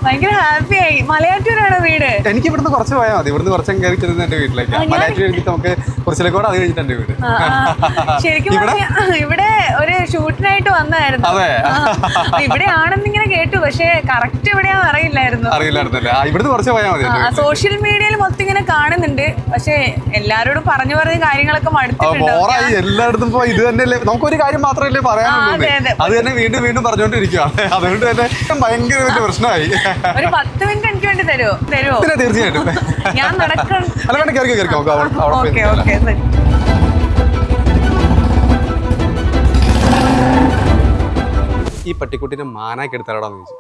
ഭയങ്കര ഹാപ്പി ആയി. മലയാറ്റൂരാണോ വീട്? എനിക്ക് ഇവിടുന്ന് കുറച്ച് പോയാൽ മതി. ഇവിടുന്ന് കുറച്ചും കയറി ചെല്ലുന്ന എന്റെ വീട്ടിലേക്ക്. മലയാറ്റൂർ കഴിഞ്ഞിട്ട് നമുക്ക് കുറച്ചിലേക്ക് കൂടെ അത് കഴിഞ്ഞിട്ട് എന്റെ വീട്. ശരിക്കും ഇവിടെ ഒരു ഷൂട്ടിനായിട്ട് വന്നായിരുന്നു. ഇവിടെ ആണെന്നിങ്ങനെ കേട്ടു, പക്ഷെ കറക്റ്റ് എവിടെയാന്ന് അറിയില്ലായിരുന്നല്ലേ. ഇവിടുന്ന് കുറച്ച് പോയാൽ മതി. സോഷ്യൽ മീഡിയയിൽ മൊത്തം ഇങ്ങനെ കാണുന്നുണ്ട്, പക്ഷെ എല്ലാരോടും പറഞ്ഞു പറഞ്ഞ കാര്യങ്ങളൊക്കെ മടുത്തിട്ടുണ്ടായി. എല്ലായിടത്തും ഇപ്പൊ ഇത് തന്നെയല്ലേ, നമുക്കൊരു കാര്യം മാത്രമല്ലേ പറയാനുള്ളൂ. അത് തന്നെ വീണ്ടും വീണ്ടും പറഞ്ഞുകൊണ്ടിരിക്കുകയാണ്. അതുകൊണ്ട് തന്നെ ഭയങ്കര വലിയ പ്രശ്നമായി. ഒരു 10 മിനിറ്റ് എനിക്ക് വേണ്ടി തരുമോ? തീർച്ചയായിട്ടും ഞാൻ നടക്കണം. ഈ പട്ടിക്കുട്ടിനെ മാനാക്കി എടുത്താലോടാന്ന് ചോദിച്ചു.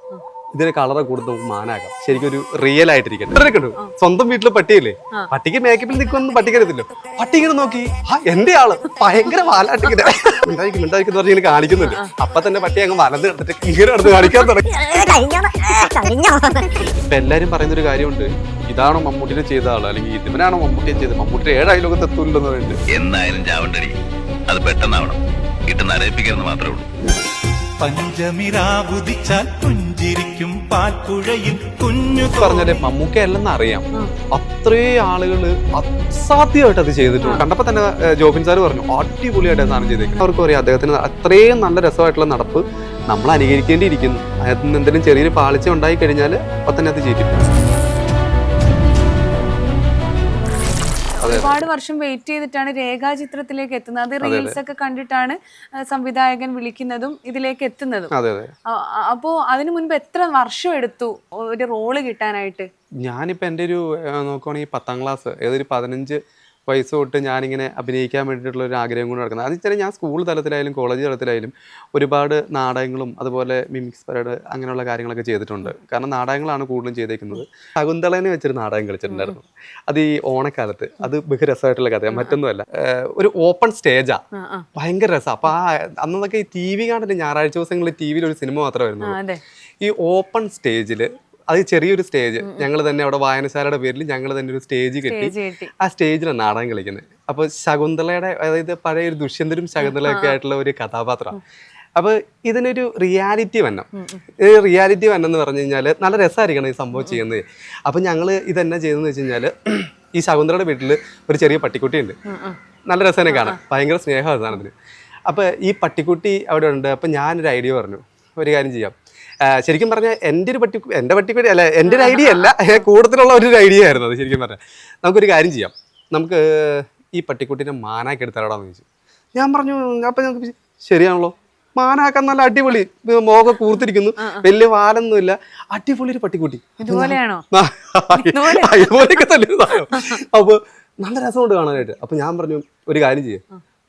ഇതിന് കളറ് കൊടുത്ത് നമുക്ക് മാനാക്കാം. ശരിക്കും ഒരു റിയൽ ആയിട്ടിരിക്കട്ടെ. സ്വന്തം വീട്ടില് പട്ടിയല്ലേ, പട്ടിക്ക് മേക്കപ്പിൽ നിൽക്കൊന്നും പട്ടിക്കരുതല്ലോ. പട്ടി ഇങ്ങനെ നോക്കി, എന്റെ ആള് ഭയങ്കര വാലാട്ടിങ്ങനെ മിണ്ടായിക്കെന്ന് പറഞ്ഞ് കാണിക്കുന്നുണ്ട്. അപ്പൊ തന്നെ പട്ടി അങ്ങ് വലത് എടുത്തിട്ട് ഇങ്ങനെ എടുത്ത് കാണിക്കാൻ തുടങ്ങി. ഇപ്പൊ എല്ലാരും പറയുന്നൊരു കാര്യമുണ്ട്, ഇതാണോ മമ്മൂട്ടിനെ ചെയ്ത ആള്, അല്ലെങ്കിൽ ഇതിനാണോ മമ്മൂട്ടിയെ ചെയ്തത്, മമ്മൂട്ടിയുടെ 7 അയലോകത്ത് എത്തൂല്ലെന്ന് പറയുന്നുണ്ട്. എന്നായാലും ചാവണ്ടടി, അത് പെട്ടെന്നാവണം, ഇട്ട് നരയിപ്പിക്കരുത് മാത്രമേ ഉള്ളൂ. പഞ്ചമിരാവുദിച്ചാൽ പുഞ്ചിരിക്കും പാൽപ്പുഴയിൽ കുഞ്ഞു പറഞ്ഞാല് മമ്മൂക്ക അല്ലെന്ന് അറിയാം. അത്രേ ആളുകള് അസാധ്യമായിട്ട് അത് ചെയ്തിട്ടുണ്ട്. കണ്ടപ്പോ തന്നെ ജോബിൻ സാർ പറഞ്ഞു അടിപൊളിയായിട്ട് സാധനം ചെയ്തേക്കും. അവർക്കും അറിയാം അദ്ദേഹത്തിന് അത്രയും നല്ല രസമായിട്ടുള്ള നടപ്പ് നമ്മൾ അനുകരിക്കേണ്ടിയിരിക്കുന്നു. അതിൽ നിന്ന് എന്തെങ്കിലും ചെറിയൊരു പാളിച്ച ഉണ്ടായി കഴിഞ്ഞാൽ അപ്പൊ തന്നെ അത് ചെയ്തിരിക്കും. ഒരുപാട് വർഷം വെയിറ്റ് ചെയ്തിട്ടാണ് രേഖാചിത്രത്തിലേക്ക് എത്തുന്നത്. അത് റീൽസ് ഒക്കെ കണ്ടിട്ടാണ് സംവിധായകൻ വിളിക്കുന്നതും ഇതിലേക്ക് എത്തുന്നതും. അപ്പോ അതിനു മുൻപ് എത്ര വർഷം എടുത്തു ഒരു റോള് കിട്ടാനായിട്ട്? ഞാനിപ്പോ എൻ്റെ ഒരു നോക്കുവാണെങ്കിൽ 10ാം ക്ലാസ്, ഏതൊരു 15 വയസ്സ് തൊട്ട് ഞാനിങ്ങനെ അഭിനയിക്കാൻ വേണ്ടിയിട്ടുള്ള ഒരു ആഗ്രഹം കൊണ്ട് നടക്കുന്നത്. അത് വെച്ചാൽ ഞാൻ സ്കൂൾ തലത്തിലായാലും കോളേജ് തലത്തിലായാലും ഒരുപാട് നാടകങ്ങളും അതുപോലെ മിമിക്സ് പരേഡ് അങ്ങനെയുള്ള കാര്യങ്ങളൊക്കെ ചെയ്തിട്ടുണ്ട്. കാരണം നാടകങ്ങളാണ് കൂടുതലും ചെയ്തേക്കുന്നത്. ശകുന്തളനെ വെച്ചൊരു നാടകം കളിച്ചിട്ടുണ്ടായിരുന്നു. അത് ഈ ഓണക്കാലത്ത്. അത് ബഹുരസമായിട്ടുള്ള കഥയാണ്, മറ്റൊന്നുമല്ല. ഒരു ഓപ്പൺ സ്റ്റേജാ, ഭയങ്കര രസം. അപ്പൊ അന്നൊക്കെ ഈ TV കാണുന്നില്ല, ഞായറാഴ്ച ദിവസങ്ങളിൽ TV ഒരു സിനിമ മാത്രമായിരുന്നു. ഈ ഓപ്പൺ സ്റ്റേജില്, അത് ചെറിയൊരു സ്റ്റേജ്, ഞങ്ങൾ തന്നെ അവിടെ വായനശാലയുടെ പേരിൽ ഞങ്ങൾ തന്നെ ഒരു സ്റ്റേജ് കെട്ടി ആ സ്റ്റേജിലാണ് നാടകം കളിക്കുന്നത്. അപ്പൊ ശകുന്തളയുടെ, അതായത് പഴയ ഒരു ദുഷ്യന്തരും ശകുന്തളയൊക്കെ ആയിട്ടുള്ള ഒരു കഥാപാത്രം. അപ്പൊ ഇതിനൊരു റിയാലിറ്റി വന്നം. റിയാലിറ്റി വന്നം എന്ന് പറഞ്ഞു കഴിഞ്ഞാൽ നല്ല രസമായിരിക്കണം ഈ സംഭവം ചെയ്യുന്നത്. അപ്പൊ ഞങ്ങള് ഇതെന്നാ ചെയ്തെന്ന് വെച്ച് കഴിഞ്ഞാല്, ഈ ശകുന്തളയുടെ വീട്ടില് ഒരു ചെറിയ പട്ടിക്കുട്ടിയുണ്ട്. നല്ല രസമാണ് കാണാൻ, ഭയങ്കര സ്നേഹമാണ് സാധനത്തിന്. അപ്പൊ ഈ പട്ടിക്കുട്ടി അവിടെ ഉണ്ട്. അപ്പൊ ഞാനൊരു ഐഡിയ പറഞ്ഞു, ഒരു കാര്യം ചെയ്യാം. ശരിക്കും പറഞ്ഞാൽ എൻ്റെ പട്ടിക്കുട്ടി അല്ല, എൻ്റെ ഒരു ഐഡിയ അല്ല, കൂടുതലുള്ള ഒരു ഐഡിയ ആയിരുന്നു അത്. ശരിക്കും പറഞ്ഞാൽ നമുക്കൊരു കാര്യം ചെയ്യാം, നമുക്ക് ഈ പട്ടിക്കുട്ടിനെ മാനാക്കി എടുത്താലോടാന്ന് ചോദിച്ചു. ഞാൻ പറഞ്ഞു, അപ്പം ഞങ്ങൾക്ക് ശരിയാണല്ലോ, മാനാക്കാൻ നല്ല അടിപൊളി, മോഹം കൂർത്തിരിക്കുന്നു, വലിയ വാലൊന്നുമില്ല, അടിപൊളി ഒരു പട്ടിക്കുട്ടി, അതുപോലെയൊക്കെ തന്നെ സാധനം. അപ്പോൾ നല്ല രസമുണ്ട് കാണാനായിട്ട്. അപ്പം ഞാൻ പറഞ്ഞു, ഒരു കാര്യം ചെയ്യാം,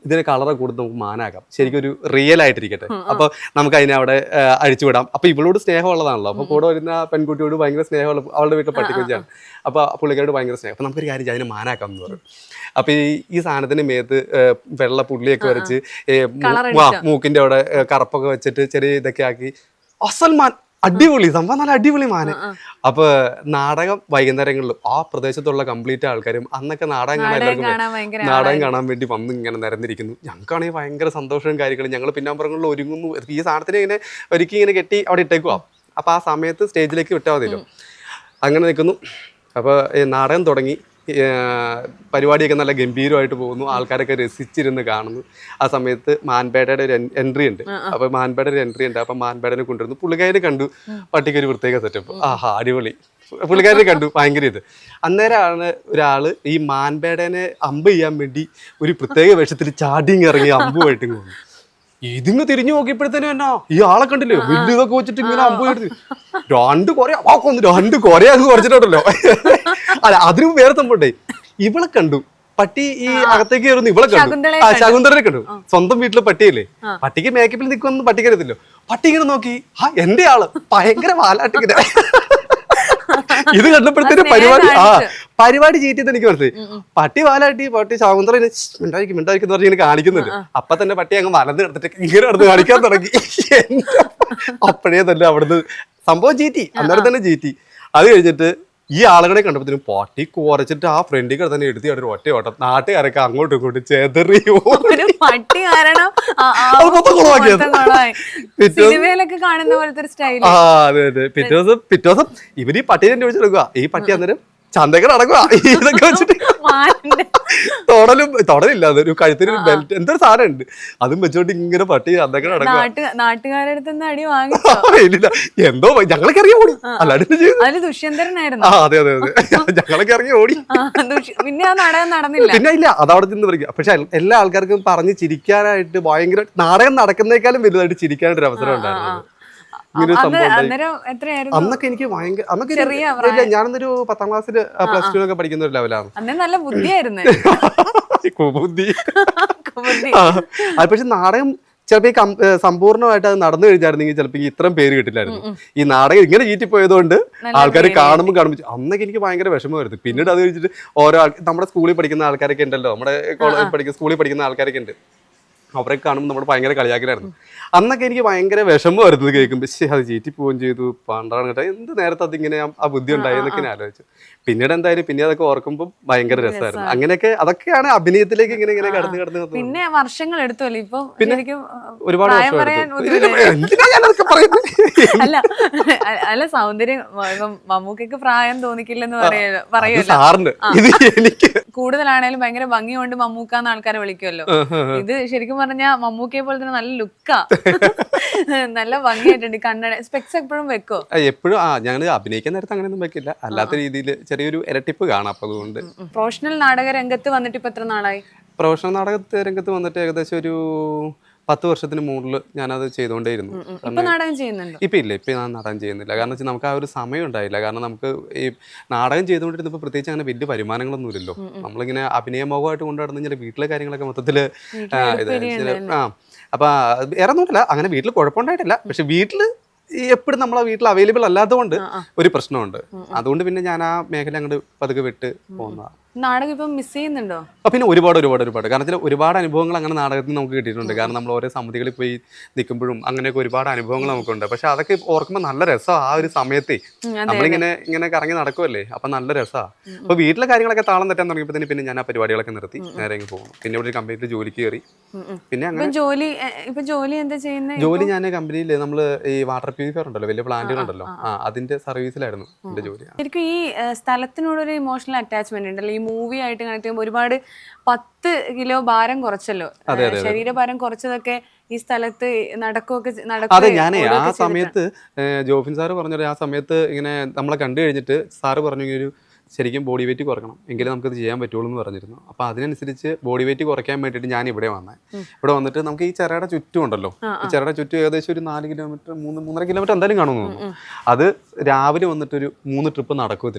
ഇതിന് കളറ് കൊടുത്ത് നമുക്ക് മാനാക്കാം, ശരിക്കും ഒരു റിയൽ ആയിട്ടിരിക്കട്ടെ. അപ്പൊ നമുക്ക് അതിനെ അവിടെ അഴിച്ചുവിടാം. അപ്പൊ ഇവളോട് സ്നേഹമുള്ളതാണല്ലോ, അപ്പൊ കൂടെ വരുന്ന പെൺകുട്ടിയോട് ഭയങ്കര സ്നേഹമുള്ള, അവളുടെ വീട്ടിലെ പട്ടിക്കുട്ടിയാണ്. അപ്പൊ പുള്ളിക്കാരോട് ഭയങ്കര സ്നേഹം. അപ്പൊ നമുക്കൊരു കാര്യം അതിനെ മാനാക്കാം എന്ന് പറയും. അപ്പൊ ഈ സാധനത്തിന്റെ മേത്ത് വെള്ള പുള്ളിയൊക്കെ വരച്ച്, മൂക്കിന്റെ അവിടെ കറുപ്പൊക്കെ വെച്ചിട്ട് ചെറിയ ഇതൊക്കെ ആക്കി, അസൽമാൻ അടിപൊളി സംഭവം, നല്ല അടിപൊളി മാന. അപ്പൊ നാടകം വൈകുന്നേരങ്ങളിലും ആ പ്രദേശത്തുള്ള കംപ്ലീറ്റ് ആൾക്കാരും അന്നൊക്കെ നാടകം കാണാൻ വേണ്ടി വന്ന് ഇങ്ങനെ നിരന്നിരിക്കുന്നു. ഞങ്ങൾക്കാണെങ്കിൽ ഭയങ്കര സന്തോഷവും കാര്യങ്ങളും. ഞങ്ങൾ പിന്നാമ്പുറങ്ങളിൽ ഒരുങ്ങുന്നു, ഈ സാധനത്തിന് ഇങ്ങനെ ഒരുക്കി ഇങ്ങനെ കെട്ടി അവിടെ ഇട്ടേക്കുവാ. അപ്പൊ ആ സമയത്ത് സ്റ്റേജിലേക്ക് വിട്ടാൽ മതിയല്ലോ. അങ്ങനെ നിൽക്കുന്നു. അപ്പൊ നാടകം തുടങ്ങി, പരിപാടിയൊക്കെ നല്ല ഗംഭീരമായിട്ട് പോകുന്നു. ആൾക്കാരൊക്കെ രസിച്ചിരുന്ന് കാണുന്നു. ആ സമയത്ത് മാൻപേടയുടെ ഒരു എൻട്രി ഉണ്ട്. അപ്പൊ മാൻപേട ഒരു എൻട്രി ഉണ്ട്. അപ്പൊ മാൻപേടനെ കൊണ്ടുവരുന്നു. പുള്ളിക്കാരെ കണ്ടു, പട്ടിക്ക് ഒരു പ്രത്യേക സെറ്റപ്പ്, ആഹാ അടിപൊളി, പുള്ളിക്കാരെ കണ്ടു ഭയങ്കര ഇത്. അന്നേരമാണ് ഒരാള് ഈ മാൻപേടനെ അമ്പ് ചെയ്യാൻ വേണ്ടി ഒരു പ്രത്യേക വേഷത്തിൽ ചാടിങ് ഇറങ്ങി അമ്പുമായിട്ട് പോകുന്നു. ഇതിങ്ങ് തിരിഞ്ഞു നോക്കിയപ്പോഴത്തേനും എന്നാ ഈ ആളെ കണ്ടില്ലേ, വലിയ ഇതൊക്കെ വെച്ചിട്ട് ഇങ്ങനെ അമ്പ് എടുത്ത് 2 കൊറയാന്ന് കുറച്ചിട്ടുണ്ടല്ലോ. അല്ല, അതിന് വേറെ സംഭവണ്ടേ, ഇവളെ കണ്ടു, പട്ടി ഈ അകത്തേക്ക് കയറുന്നു, ഇവളെ കണ്ടു, ശകുന്തളനെ കണ്ടു. സ്വന്തം വീട്ടില് പട്ടിയല്ലേ, പട്ടിക്ക് മേക്കപ്പിൽ നിൽക്കൊന്നും പട്ടിക്കരുതല്ലോ. പട്ടി ഇങ്ങനെ നോക്കി, എന്റെ ആള് ഭയങ്കര വാലാട്ടിങ്ങനെ ഇത് കണ്ടപ്പോഴത്തേനും പരിപാടി ചീറ്റിയത് എനിക്ക് മനസ്സിലായി. പട്ടി വാലാട്ടി പട്ടി ശകുന്തള മിണ്ടായിരിക്കും മിണ്ടായിരിക്കും എന്ന് പറഞ്ഞ് ഇങ്ങനെ കാണിക്കുന്നുണ്ട്. അപ്പൊ തന്നെ പട്ടി അങ്ങ് വലന്ന് കിടത്തിട്ട് ഇങ്ങനെ നടന്ന് കാണിക്കാൻ തുടങ്ങി. അപ്പോഴേ തന്നെ അവിടുന്ന് സംഭവം ചീറ്റി, അന്നേരം തന്നെ ചീറ്റി. അത് കഴിഞ്ഞിട്ട് ഈ ആളുകളെ കണ്ടപ്പോഴത്തേനും പട്ടി കുറച്ചിട്ട് ആ ഫ്രണ്ടിൽ തന്നെ എടുത്ത് ഒരു ഒറ്റ ഓട്ടം. നാട്ടുകാരൊക്കെ അങ്ങോട്ടും ഇങ്ങോട്ടും ചെതറിയോ പട്ടി കാരണം സിനിമയിലൊക്കെ കാണുന്ന പോലത്തെ ഒരു സ്റ്റൈൽ. അതെ അതെ. പിറ്റേ ദിവസം ഇവര് ഈ പട്ടിയെ വിളിച്ചെടുക്കുക. ഈ പട്ടി അന്നേരം ചന്തകൾ അടക്കുക. ഇതൊക്കെ വെച്ചിട്ട് തൊടലില്ല, അതൊരു കഴുത്തിന് ബെൽറ്റ് എന്തൊരു സാധനം ഉണ്ട്, അതും വെച്ചോണ്ട് ഇങ്ങനെ പട്ടി ചന്തകൾ അടക്കുക. നാട്ടുകാരുടെ അടുത്ത് അടി വാങ്ങിച്ചോ? ഇല്ല, എന്തോ ഞങ്ങളൊക്കെ ഇറങ്ങി ഓടി. അതില് ദുഷ്യന്തരനായിരുന്നു. അതെ അതെ അതെ, ഞങ്ങളൊക്കെ ഇറങ്ങി ഓടി. പിന്നെ ആ നാടകം നടന്നില്ല. പിന്നെ ഇല്ല, അതവിടെ നിന്ന് പറയും. പക്ഷെ എല്ലാ ആൾക്കാർക്കും പറഞ്ഞ് ചിരിക്കാനായിട്ട് ഭയങ്കര നാടകം നടക്കുന്നേക്കാളും വലുതായിട്ട് ചിരിക്കാനായിട്ടൊരു അവസരം ഉണ്ടായിരുന്നു. അന്നൊക്കെ എനിക്ക് ഭയങ്കര അന്നൊക്കെ ഞാനൊന്നൊരു 10ാം ക്ലാസ്സിൽ പ്ലസ് 2 ഒക്കെ പഠിക്കുന്ന ഒരു ലെവലാണ്. നല്ല ബുദ്ധിയായിരുന്നു. കുബുദ്ധി. അത് പക്ഷെ നാടകം ചിലപ്പോ സമ്പൂർണ്ണമായിട്ട് അത് നടന്നു കഴിഞ്ഞായിരുന്നെങ്കിൽ ചിലപ്പോ ഇത്രയും പേര് കിട്ടില്ലായിരുന്നു. ഈ നാടകം ഇങ്ങനെ ചീറ്റിപ്പോയതുകൊണ്ട് ആൾക്കാർ കാണുമ്പോൾ അന്നൊക്കെ എനിക്ക് ഭയങ്കര വിഷമമായിരുന്നു. പിന്നീട് അത് കഴിഞ്ഞിട്ട് ഓരോ നമ്മുടെ സ്കൂളിൽ പഠിക്കുന്ന ആൾക്കാരൊക്കെ ഉണ്ടല്ലോ, നമ്മുടെ സ്കൂളിൽ പഠിക്കുന്ന ആൾക്കാരൊക്കെ ഉണ്ട്, അവരെ കാണുമ്പോൾ നമ്മൾ ഭയങ്കര കളിയാക്കലായിരുന്നു. അന്നൊക്കെ എനിക്ക് ഭയങ്കര വിഷമമായിരുന്നു കേൾക്കുമ്പോൾ. അത് ചീറ്റി പോവുകയും ചെയ്തു, പണ്ടാണ് കേട്ടോ, എന്ത് നേരത്തെ അതിങ്ങനെ ആ ബുദ്ധി ഉണ്ടായി എന്നൊക്കെ ഞാൻ ആലോചിച്ചു. പിന്നീട് എന്തായാലും പിന്നെ അതൊക്കെ ഓർക്കുമ്പോൾ ഭയങ്കര രസമായിരുന്നു. അങ്ങനെയൊക്കെ അതൊക്കെയാണ് അഭിനയത്തിലേക്ക് ഇങ്ങനെ ഇങ്ങനെ കടന്നു പിന്നെ വർഷങ്ങൾ എടുത്തല്ലോ. ഇപ്പൊ ഒരുപാട് അല്ല സൗന്ദര്യം മമ്മൂക്കയ്ക്ക് പ്രായം തോന്നിക്കില്ലെന്ന് പറയുമല്ലോ. എനിക്ക് കൂടുതലാണേലും ഭയങ്കര ഭംഗി കൊണ്ട് മമ്മൂക്കാന്ന് ആൾക്കാരെ വിളിക്കുമല്ലോ. ഇത് ശരിക്കും പറഞ്ഞാൽ മമ്മൂക്കയെ പോലെ തന്നെ നല്ല ലുക്കാ, നല്ല ഭംഗിയായിട്ടുണ്ട്. കണ്ണട സ്പെക്സ് എപ്പോഴും വെക്കോ? എപ്പോഴും ഞങ്ങൾ അഭിനയിക്കാൻ നേരത്തെ അങ്ങനെയൊന്നും വെക്കില്ല, അല്ലാത്ത രീതിയിൽ ചെറിയൊരു ഇരട്ടിപ്പ് കാണാം. അപ്പൊ അതുകൊണ്ട് പ്രൊഫഷണൽ നാടക രംഗത്ത് വന്നിട്ട് ഇപ്പൊ എത്ര നാളായി? പ്രൊഫഷണൽ നാടക രംഗത്ത് വന്നിട്ട് ഏകദേശം ഒരു 10 വർഷത്തിന് മുകളിൽ ഞാനത് ചെയ്തുകൊണ്ടേയിരുന്നു. ഇപ്പൊ ഇല്ല, ഇപ്പൊ ഞാൻ നാടകം ചെയ്യുന്നില്ല. കാരണം വെച്ചാൽ നമുക്ക് ആ ഒരു സമയം ഉണ്ടായില്ല. കാരണം നമുക്ക് ഈ നാടകം ചെയ്തുകൊണ്ടിരുന്നപ്പോൾ പ്രത്യേകിച്ച് അങ്ങനെ വലിയ വരുമാനങ്ങളൊന്നും ഇല്ലല്ലോ. നമ്മളിങ്ങനെ അഭിനയമോഹമായിട്ട് കൊണ്ടു നടന്നു കഴിഞ്ഞാൽ വീട്ടിലെ കാര്യങ്ങളൊക്കെ മൊത്തത്തില് അപ്പൊ വേറെ ഒന്നുമില്ല, അങ്ങനെ വീട്ടിൽ കുഴപ്പമുണ്ടായിട്ടില്ല. പക്ഷെ വീട്ടില് എപ്പോഴും നമ്മളെ വീട്ടിൽ അവൈലബിൾ അല്ലാത്തതുകൊണ്ട് ഒരു പ്രശ്നമുണ്ട്. അതുകൊണ്ട് പിന്നെ ഞാൻ ആ മേഖല അങ്ങോട്ട് പതുക്കെ വിട്ട് പോകുന്നതാണ്. നാടകം ഇപ്പം മിസ് ചെയ്യുന്നുണ്ടോ? പിന്നെ ഒരുപാട് കാരണം വെച്ചാൽ ഒരുപാട് അനുഭവങ്ങൾ അങ്ങനെ നാടകത്തിൽ നമുക്ക് കിട്ടിയിട്ടുണ്ട്. കാരണം നമ്മൾ ഓരോ സമിതികളിൽ പോയി നിൽക്കുമ്പോഴും അങ്ങനെയൊക്കെ ഒരുപാട് അനുഭവങ്ങൾ നമുക്കുണ്ട്. പക്ഷെ അതൊക്കെ ഓർക്കുമ്പോൾ നല്ല രസമാണ്. ആ ഒരു സമയത്തെ നമ്മളിങ്ങനെ കറങ്ങി നടക്കുമല്ലേ, അപ്പൊ നല്ല രസമാണ്. അപ്പൊ വീട്ടിലെ കാര്യങ്ങളൊക്കെ താളം തെറ്റാൻ തുടങ്ങിയപ്പോൾ പിന്നെ ഞാൻ ആ പരിപാടികളൊക്കെ നിർത്തി നേരെ പോകുന്നു. പിന്നെ ഇവിടെ ഒരു കമ്പനിയിൽ ജോലിക്ക് കയറി. പിന്നെ അങ്ങനെ ജോലി എന്താ ചെയ്യുന്നത്? ജോലി ഞാൻ കമ്പനിയിൽ നമ്മൾ ഈ വാട്ടർ പ്യൂരിഫയർ ഉണ്ടല്ലോ, വലിയ പ്ലാന്റുകളുണ്ടല്ലോ, അതിന്റെ സർവീസിലായിരുന്നു എന്റെ ജോലി. ശരിക്കും ഈ സ്ഥലത്തിനോടൊരു ഇമോഷണൽ അറ്റാച്ച്മെന്റ് ഉണ്ടല്ലോ. ഈ മൂവി ആയിട്ട് കണക്ട് ചെയ്യുമ്പോൾ ഒരുപാട് 10 കിലോ ഭാരം കുറച്ചല്ലോ, ശരീരഭാരം കുറച്ചതൊക്കെ ഈ സ്ഥലത്ത് അതെ. ഞാൻ ആ സമയത്ത് ജോഫിൻ സാറ് പറഞ്ഞത്, ആ സമയത്ത് ഇങ്ങനെ നമ്മളെ കണ്ടു കഴിഞ്ഞിട്ട് സാറ് പറഞ്ഞു ഒരു ശരിക്കും ബോഡി വെയിറ്റ് കുറക്കണം എങ്കിലും നമുക്കത് ചെയ്യാൻ പറ്റുള്ളൂ എന്ന് പറഞ്ഞിരുന്നു. അപ്പോൾ അതിനനുസരിച്ച് ബോഡി വെയിറ്റ് കുറയ്ക്കാൻ വേണ്ടിയിട്ട് ഞാൻ ഇവിടെ വന്നത്. ഇവിടെ വന്നിട്ട് നമുക്ക് ഈ ചിറയുടെ ചുറ്റും ഉണ്ടല്ലോ, ഈ ചിറയുടെ ചുറ്റും ഏകദേശം ഒരു 4 കിലോമീറ്റർ 3-3.5 കിലോമീറ്റർ എന്തായാലും കാണുമെന്ന് തോന്നുന്നു. അത് രാവിലെ വന്നിട്ടൊരു 3 ട്രിപ്പ് നടക്കും,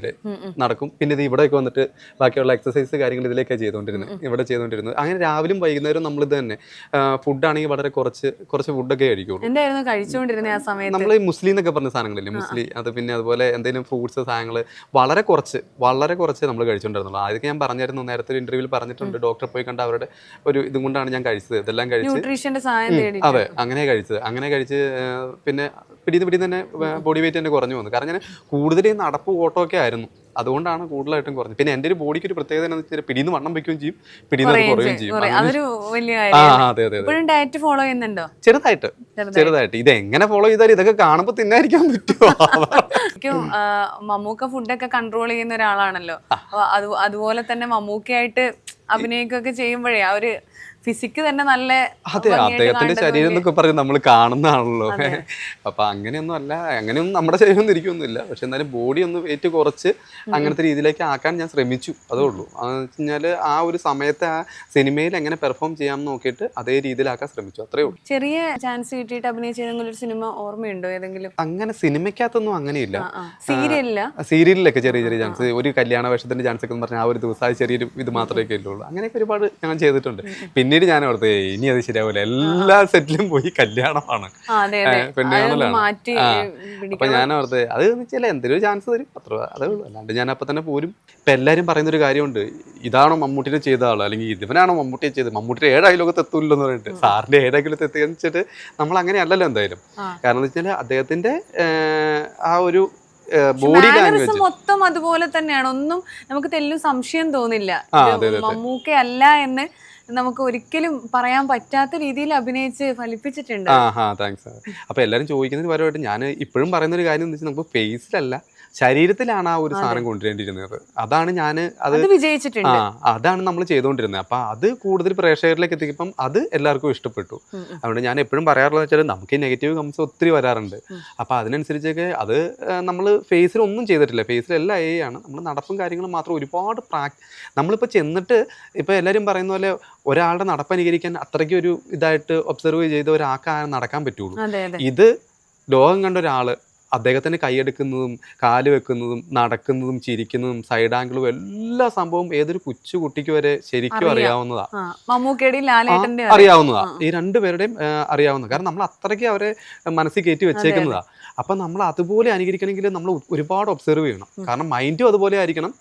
നടക്കും. പിന്നെ ഇത് ഇവിടെയൊക്കെ വന്നിട്ട് ബാക്കിയുള്ള എക്സസൈസ് കാര്യങ്ങൾ ഇതിലേക്കാണ് ചെയ്തുകൊണ്ടിരുന്നത്. അങ്ങനെ രാവിലെയും വൈകുന്നേരം നമ്മളിത് തന്നെ ഫുഡാണെങ്കിൽ വളരെ കുറച്ച് ഫുഡൊക്കെ കഴിക്കുള്ളൂ. എന്തായിരുന്നു കഴിച്ചുകൊണ്ടിരുന്നത് ആ സമയത്ത്? നമ്മൾ ഈ മുസ്ലിം എന്നൊക്കെ പറഞ്ഞ സാധനങ്ങളില്ലേ, മുസ്ലിം, അത് പിന്നെ അതുപോലെ എന്തെങ്കിലും ഫ്രൂട്ട്സ് സാധനങ്ങൾ വളരെ കുറച്ച് നമ്മൾ കഴിച്ചുകൊണ്ടിരുന്നുള്ളൂ. അതൊക്കെ ഞാൻ പറഞ്ഞായിരുന്നു, നേരത്തെ ഒരു ഇന്റർവ്യൂവിൽ പറഞ്ഞിട്ടുണ്ട്. ഡോക്ടറെ പോയി കണ്ട അവരുടെ ഒരു ഇതും കൊണ്ടാണ് ഞാൻ കഴിച്ചത്. ഇതെല്ലാം കഴിച്ച് അതെ അങ്ങനെ കഴിച്ച് പിന്നെ പിടി തന്നെ ബോഡി വെയിറ്റ് തന്നെ കുറഞ്ഞു വന്നു. കാരണം ഞാൻ കൂടുതൽ നടപ്പ് ഓട്ടമൊക്കെ ആയിരുന്നു, അതുകൊണ്ടാണ് കൂടുതലായിട്ടും കുറഞ്ഞത്. പിന്നെ എൻ്റെ ഒരു ബോഡിക്ക് ഒരു പ്രത്യേകത എന്ന് വെച്ചാൽ പിടിന്ന് വണ്ണം വെക്കുകയും ചെയ്യും, പിടിന്ന് കുറയുകയും ചെയ്യും. ഡയറ്റ് ഫോളോ ചെയ്യുന്നുണ്ടോ? ചെറുതായിട്ട്. ഇത് എങ്ങനെ ഫോളോ ചെയ്താലും ഇതൊക്കെ കാണുമ്പോൾ തിന്നായിരിക്കാൻ പറ്റുമോ? മമ്മൂക്ക ഫുഡൊക്കെ കൺട്രോൾ ചെയ്യുന്ന ഒരാളാണല്ലോ. അതുപോലെ തന്നെ മമ്മൂക്കയായിട്ട് അഭിനയിക്കുകയൊക്കെ ചെയ്യുമ്പോഴേ ആ ഒരു ഫിസിക്ക് തന്നെ നല്ല, അതെ, അദ്ദേഹത്തിന്റെ ശരീരം എന്നൊക്കെ പറഞ്ഞ് നമ്മൾ കാണുന്നതാണല്ലോ. അപ്പൊ അങ്ങനെയൊന്നും നമ്മുടെ ശരീരം ഇരിക്കൊന്നുമില്ല. പക്ഷെ എന്നാലും ബോഡി ഒന്ന് വെയിറ്റ് കുറച്ച് അങ്ങനത്തെ രീതിയിലേക്ക് ആക്കാൻ ഞാൻ ശ്രമിച്ചു, അതേ ഉള്ളൂ. അതെന്ന് വെച്ച് കഴിഞ്ഞാൽ ആ ഒരു സമയത്ത് ആ സിനിമയിൽ എങ്ങനെ പെർഫോം ചെയ്യാമെന്ന് നോക്കിയിട്ട് അതേ രീതിയിലാക്കാൻ ശ്രമിച്ചു, അത്രേ ഉള്ളൂ. ചെറിയ ചാൻസ് കിട്ടിയിട്ട് അഭിനയിച്ച ഏതെങ്കിലും ഒരു സിനിമ ഓർമ്മയുണ്ടോ? ഏതെങ്കിലും അങ്ങനെ സിനിമയ്ക്കകത്തൊന്നും അങ്ങനെയില്ല. സീരിയലിലൊക്കെ ചെറിയ ചാൻസ്, ഒരു കല്യാണ വേഷത്തിന്റെ ചാൻസ് ഒക്കെ പറഞ്ഞാൽ ആ ഒരു ദിവസം ചെറിയൊരു ഇത് മാത്രമേ ഉള്ളൂ. അങ്ങനെയൊക്കെ ഒരുപാട് ഞാൻ ചെയ്തിട്ടുണ്ട്. പിന്നെ പിന്നീട് ഞാൻ ഓർത്ത് ഇനി അത് ശരിയാവില്ല, എല്ലാ സെറ്റിലും പോയി കല്യാണമാണ്, പെണ്ണുകാണലാണ്. അപ്പൊ ഞാൻ ഓർത്ത് അത് വെച്ചാൽ എന്തെങ്കിലും ചാൻസ് തരും, അത്ര അതേ ഉള്ളൂ. അല്ലാണ്ട് ഞാൻ അപ്പൊ തന്നെ പോരും. ഇപ്പൊ എല്ലാരും പറയുന്നൊരു കാര്യമുണ്ട്, ഇതാണോ മമ്മൂട്ടിനെ ചെയ്ത ആള്, അല്ലെങ്കിൽ ഇവനാണോ മമ്മൂട്ടിയെ ചെയ്തത്, മമ്മൂട്ടിയുടെ 7 അയലോകത്ത് എത്തൂല്ലെന്ന് പറഞ്ഞിട്ട്. സാറിന്റെ 7 അയലോകത്ത് എത്തിയെന്ന് വെച്ചിട്ട് നമ്മൾ അങ്ങനെ അല്ലല്ലോ എന്തായാലും. കാരണം എന്ന് വെച്ചാൽ അദ്ദേഹത്തിന്റെ ആ ഒരു ബോഡി ലാംഗ്വേജ് മൊത്തം അതുപോലെ തന്നെയാണ്. ഒന്നും നമുക്ക് തെല്ലും സംശയം തോന്നില്ല മമ്മൂക്ക അല്ല എന്ന് നമുക്ക് ഒരിക്കലും പറയാൻ പറ്റാത്ത രീതിയിൽ അഭിനയിച്ച് ഫലിപ്പിച്ചിട്ടുണ്ട്. താങ്ക്സ്. അപ്പൊ എല്ലാരും ചോദിക്കുന്നതിന് പരമായിട്ട് ഞാൻ ഇപ്പോഴും പറയുന്ന ഒരു കാര്യം എന്ന് വെച്ചാൽ നമുക്ക് ഫേസിലല്ല, ശരീരത്തിലാണ് ആ ഒരു സാധനം കൊണ്ടുവരേണ്ടിയിരുന്നത്. അതാണ് ഞാൻ അത് വിജയിച്ചിട്ടുണ്ട്. അതാണ് നമ്മൾ ചെയ്തുകൊണ്ടിരുന്നത്. അപ്പൊ അത് കൂടുതൽ പ്രേക്ഷകരിലേക്ക് എത്തിക്കുമ്പം അത് എല്ലാവർക്കും ഇഷ്ടപ്പെട്ടു. അതുകൊണ്ട് ഞാൻ എപ്പോഴും പറയാറുള്ളത് വെച്ചാൽ നമുക്ക് നെഗറ്റീവ് കമന്റ്സ് ഒത്തിരി വരാറുണ്ട്. അപ്പൊ അതിനനുസരിച്ചൊക്കെ അത് നമ്മൾ ഫേസിൽ ഒന്നും ചെയ്തിട്ടില്ല, ഫേസിലെല്ലാം ആണ്. നമ്മൾ നടപ്പും കാര്യങ്ങളും മാത്രം ഒരുപാട് നമ്മളിപ്പോൾ ചെന്നിട്ട് ഇപ്പൊ എല്ലാവരും പറയുന്ന പോലെ ഒരാളുടെ നടപ്പ് അനുകരിക്കാൻ അത്രയ്ക്ക് ഒരു ഇതായിട്ട് ഒബ്സർവ് ചെയ്ത് ഒരാൾക്ക് നടക്കാൻ പറ്റുള്ളൂ. ഇത് ലോകം കണ്ട ഒരാള് അദ്ദേഹത്തിന് കൈയെടുക്കുന്നതും കാല് വെക്കുന്നതും നടക്കുന്നതും ചിരിക്കുന്നതും സൈഡ് ആംഗിളും എല്ലാ സംഭവം ഏതൊരു കൊച്ചു കുട്ടിക്ക് വരെ ശരിക്കും അറിയാവുന്നതാ, അറിയാവുന്നതാ. ഈ രണ്ടുപേരുടെയും അറിയാവുന്നതാ. കാരണം നമ്മൾ അത്രയ്ക്ക് അവരെ മനസ്സിൽ കയറ്റി വെച്ചേക്കുന്നതാ. അപ്പൊ നമ്മൾ അതുപോലെ അനുകരിക്കണമെങ്കിൽ നമ്മൾ ഒരുപാട് ഒബ്സർവ് ചെയ്യണം. കാരണം മൈൻഡും അതുപോലെ ആയിരിക്കണം,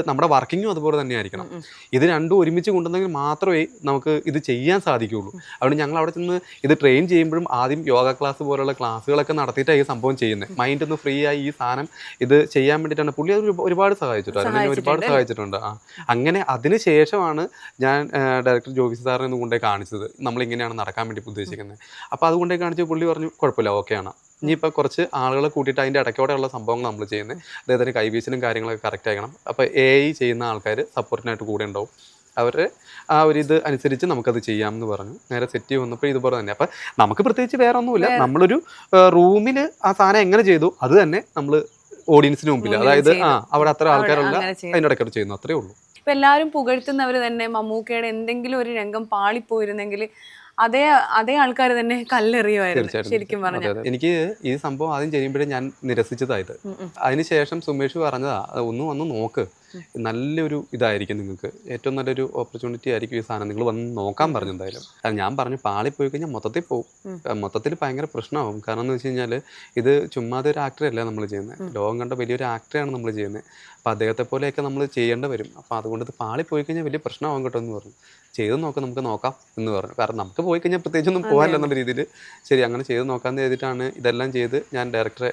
നമ്മുടെ വർക്കിങ്ങും അതുപോലെ തന്നെ ആയിരിക്കണം. ഇത് രണ്ടും ഒരുമിച്ച് കൊണ്ടുവന്നെങ്കിൽ മാത്രമേ നമുക്ക് ഇത് ചെയ്യാൻ സാധിക്കുകയുള്ളൂ. അതുകൊണ്ട് ഞങ്ങൾ അവിടെ ചെന്ന് ഇത് ട്രെയിൻ ചെയ്യുമ്പോഴും ആദ്യം യോഗ ക്ലാസ് പോലുള്ള ക്ലാസ്സുകളൊക്കെ നടത്തിയിട്ടാണ് ഈ സംഭവം ചെയ്യുന്നത്. മൈൻഡ് ഒന്ന് ഫ്രീ ആയി ഈ സാധനം ഇത് ചെയ്യാൻ വേണ്ടിയിട്ടാണ് പുള്ളി അത് ഒരുപാട് സഹായിച്ചിട്ടുണ്ട്, ഒരുപാട് സഹായിച്ചിട്ടുണ്ട്. അങ്ങനെ അതിന് ശേഷമാണ് ഞാൻ ഡയറക്ടർ ജോബി സാറിനെ ഒന്ന് കൊണ്ടേ കാണിച്ചത്, നമ്മളിങ്ങനെയാണ് നടക്കാൻ വേണ്ടി ഉദ്ദേശിക്കുന്നത്. അപ്പോൾ അതുകൊണ്ടേ കാണിച്ച് പുള്ളി പറഞ്ഞു കുഴപ്പമില്ല, ഓക്കെയാണ്. ഇനിയിപ്പോൾ കുറച്ച് ആളുകളെ കൂട്ടിയിട്ട് അതിൻ്റെ ഇടയ്ക്കോടെയുള്ള സംഭവങ്ങൾ നമ്മൾ ചെയ്യുന്നത്. അദ്ദേഹത്തിന് കൈവീശലും കാര്യങ്ങളൊക്കെ കറക്റ്റ് ആക്കണം. അപ്പോൾ AI ചെയ്യുന്ന ആൾക്കാർ സപ്പോർട്ടിനായിട്ട് കൂടെ ഉണ്ടാവും. അവരുടെ ആ ഒരു ഇത് അനുസരിച്ച് നമുക്കത് ചെയ്യാമെന്ന് പറഞ്ഞു. നേരെ സെറ്റ് വന്നപ്പോൾ ഇതുപോലെ തന്നെ. അപ്പം നമുക്ക് പ്രത്യേകിച്ച് വേറെ ഒന്നുമില്ല, നമ്മളൊരു റൂമിൽ ആ സാധനം എങ്ങനെ ചെയ്തു അത് തന്നെ നമ്മൾ ഓഡിയൻസിന് മുമ്പിൽ, അതായത് അവിടെ അത്ര ആൾക്കാരുള്ള അതിൻ്റെ ഇടയ്ക്കോടെ ചെയ്യുന്നു, അത്രേ ഉള്ളൂ. ഇപ്പം എല്ലാവരും പുകഴ്ത്തുന്നവർ തന്നെ മമ്മൂക്കയുടെ എന്തെങ്കിലും ഒരു രംഗം പാളിപ്പോയിരുന്നെങ്കിൽ അതേ ആൾക്കാർ തന്നെ കല്ലെറിയുമായിരുന്നു ശരിക്കും പറഞ്ഞാൽ. എനിക്ക് ഈ സംഭവം ആദ്യം ചെയ്യുമ്പോഴേ ഞാൻ നിരസിച്ചതായത്. അതിനുശേഷം സുമേഷ് പറഞ്ഞതാ, ഒന്ന് വന്ന് നോക്ക്, നല്ലൊരു ഇതായിരിക്കും, നിങ്ങൾക്ക് ഏറ്റവും നല്ലൊരു ഓപ്പർച്യൂണിറ്റി ആയിരിക്കും ഈ സാധനം, നിങ്ങൾ വന്ന് നോക്കാൻ പറഞ്ഞു. എന്തായാലും ഞാൻ പറഞ്ഞു പാളിപ്പോയി കഴിഞ്ഞാൽ മൊത്തത്തിൽ പോകും, മൊത്തത്തിൽ ഭയങ്കര പ്രശ്നമാകും. കാരണം എന്ന് വെച്ച് കഴിഞ്ഞാൽ ഇത് ചുമ്മാതെ ഒരു ആക്ടറല്ല നമ്മൾ ചെയ്യുന്നത്, ലോകം കണ്ട വലിയൊരു ആക്ടറാണ് നമ്മൾ ചെയ്യുന്നത്. അപ്പോൾ അദ്ദേഹത്തെ പോലെയൊക്കെ നമ്മൾ ചെയ്യേണ്ടി വരും. അപ്പോൾ അതുകൊണ്ട് ഇത് പാളിപ്പോയി കഴിഞ്ഞാൽ വലിയ പ്രശ്നമാകും കേട്ടോ എന്ന് പറഞ്ഞു. ചെയ്ത് നോക്കാം, നമുക്ക് നോക്കാം എന്ന് പറഞ്ഞു. കാരണം നമുക്ക് പോയി കഴിഞ്ഞാൽ പ്രത്യേകിച്ചൊന്നും പോകാനില്ല എന്നുള്ള രീതിയിൽ ശരി അങ്ങനെ ചെയ്ത് നോക്കാമെന്ന് ചെയ്തിട്ടാണ് ഇതെല്ലാം ചെയ്ത് ഞാൻ ഡയറക്ടറെ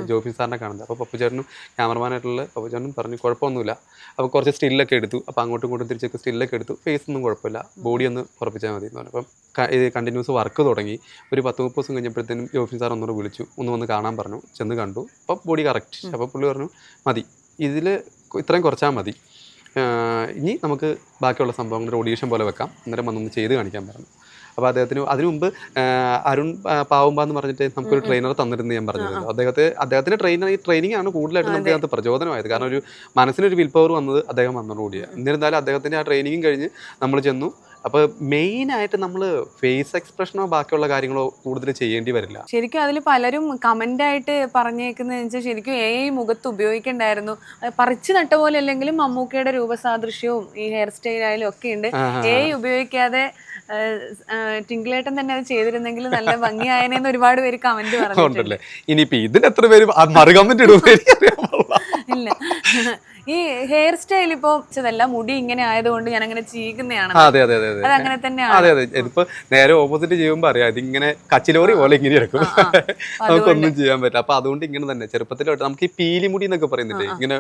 ജോബി സാറിനെ കാണുന്നത്. അപ്പോൾ പപ്പുചേട്ടനും ക്യാമറമാനായിട്ടുള്ള പപ്പുചേട്ടനും പറഞ്ഞു കുഴപ്പമൊന്നുമില്ല. അപ്പോൾ കുറച്ച് സ്റ്റില്ലൊക്കെ എടുത്തു. അപ്പോൾ അങ്ങോട്ടും ഇങ്ങോട്ടും തിരിച്ചൊക്കെ സ്റ്റില്ലൊക്കെ എടുത്തു. ഫേസ് ഒന്നും കുഴപ്പമില്ല, ബോഡി ഒന്ന് ഉറപ്പിച്ചാൽ മതി എന്ന് പറഞ്ഞു. അപ്പം ഇത് കണ്ടിന്യൂസ് വർക്ക് തുടങ്ങി. ഒരു 10-30 ദിവസം കഴിഞ്ഞപ്പോഴത്തേനും ജോബി സാർ ഒന്നുകൂടെ വിളിച്ചു, ഒന്ന് വന്ന് കാണാൻ പറഞ്ഞു. ചെന്ന് കണ്ടു, അപ്പോൾ ബോഡി കറക്റ്റ്. അപ്പോൾ പുള്ളി പറഞ്ഞു മതി, ഇതിൽ ഇത്രയും കുറച്ചാൽ മതി, ഇനി നമുക്ക് ബാക്കിയുള്ള സംഭവങ്ങൾ ഓഡീഷൻ പോലെ വെക്കാം, അന്നേരം വന്നൊന്ന് ചെയ്ത് കാണിക്കാൻ പറഞ്ഞു. അപ്പോൾ അദ്ദേഹത്തിന് അതിനു മുമ്പ് അരുൺ പാവുമ്പ എന്ന് പറഞ്ഞിട്ട് നമുക്കൊരു ട്രെയിനർ തന്നിരുന്നു ഞാൻ പറഞ്ഞിരുന്നു. അദ്ദേഹത്തിൻ്റെ ട്രെയിനിങ് ആണ് കൂടുതലായിട്ട് നമുക്ക് അതിനകത്ത് പ്രചോദനമായത്. കാരണം ഒരു മനസ്സിനൊരു വിൽ പവർ വന്നത് അദ്ദേഹം വന്നതോടുകൂടിയാണ്. എന്നിരുന്നാലും അദ്ദേഹത്തിൻ്റെ ആ ട്രെയിനിങ്ങും കഴിഞ്ഞ് നമ്മൾ ചെന്നു. അപ്പോൾ മെയിനായിട്ട് നമ്മൾ ഫേസ് എക്സ്പ്രഷനോ ബാക്കിയുള്ള കാര്യങ്ങളോ കൂടുതൽ ചെയ്യേണ്ടി വരില്ല. ശരിക്കും അതിൽ പലരും കമൻ്റായിട്ട് പറഞ്ഞേക്കുന്നതെന്ന് വെച്ചാൽ ശരിക്കും AI മുഖത്ത് ഉപയോഗിക്കണ്ടായിരുന്നു, പറിച്ചു നട്ട പോലെ അല്ലെങ്കിലും മമ്മൂക്കയുടെ രൂപസാദൃശ്യവും ഈ ഹെയർ സ്റ്റൈലായാലും ഒക്കെ ഉണ്ട്. AI ഉപയോഗിക്കാതെ ടിങ്കിളേട്ടൻ തന്നെ അത് ചെയ്തിരുന്നെങ്കിൽ നല്ല ഭംഗിയായനെന്ന് ഒരുപാട് പേര് കമന്റ് പറഞ്ഞിട്ടുണ്ട്. ഇനിയിപ്പോ ഇതിന് എത്ര പേര് മറു കമന്റ് ഇല്ല, ഈ ഹെയർ സ്റ്റൈൽ ഇപ്പൊ അതല്ല, മുടി ഇങ്ങനെ ആയതുകൊണ്ട് ഞാൻ അങ്ങനെ ചെയ്യുന്നതാണ്. അത് അങ്ങനെ തന്നെയാണ്. അതെ അതെ, ഇതിപ്പോ നേരെ ഓപ്പോസിറ്റ് ചെയ്യുമ്പോ അറിയാം, ഇതിങ്ങനെ കച്ചിലോറി പോലെ ഇങ്ങനെ എടുക്കും, നമുക്കൊന്നും ചെയ്യാൻ പറ്റില്ല. അപ്പൊ അതുകൊണ്ട് ഇങ്ങനെ തന്നെ ചെറുപ്പത്തിലോട്ട് നമുക്ക് ഈ പീലിമുടി എന്നൊക്കെ പറയുന്നില്ലേ, ഇങ്ങനെ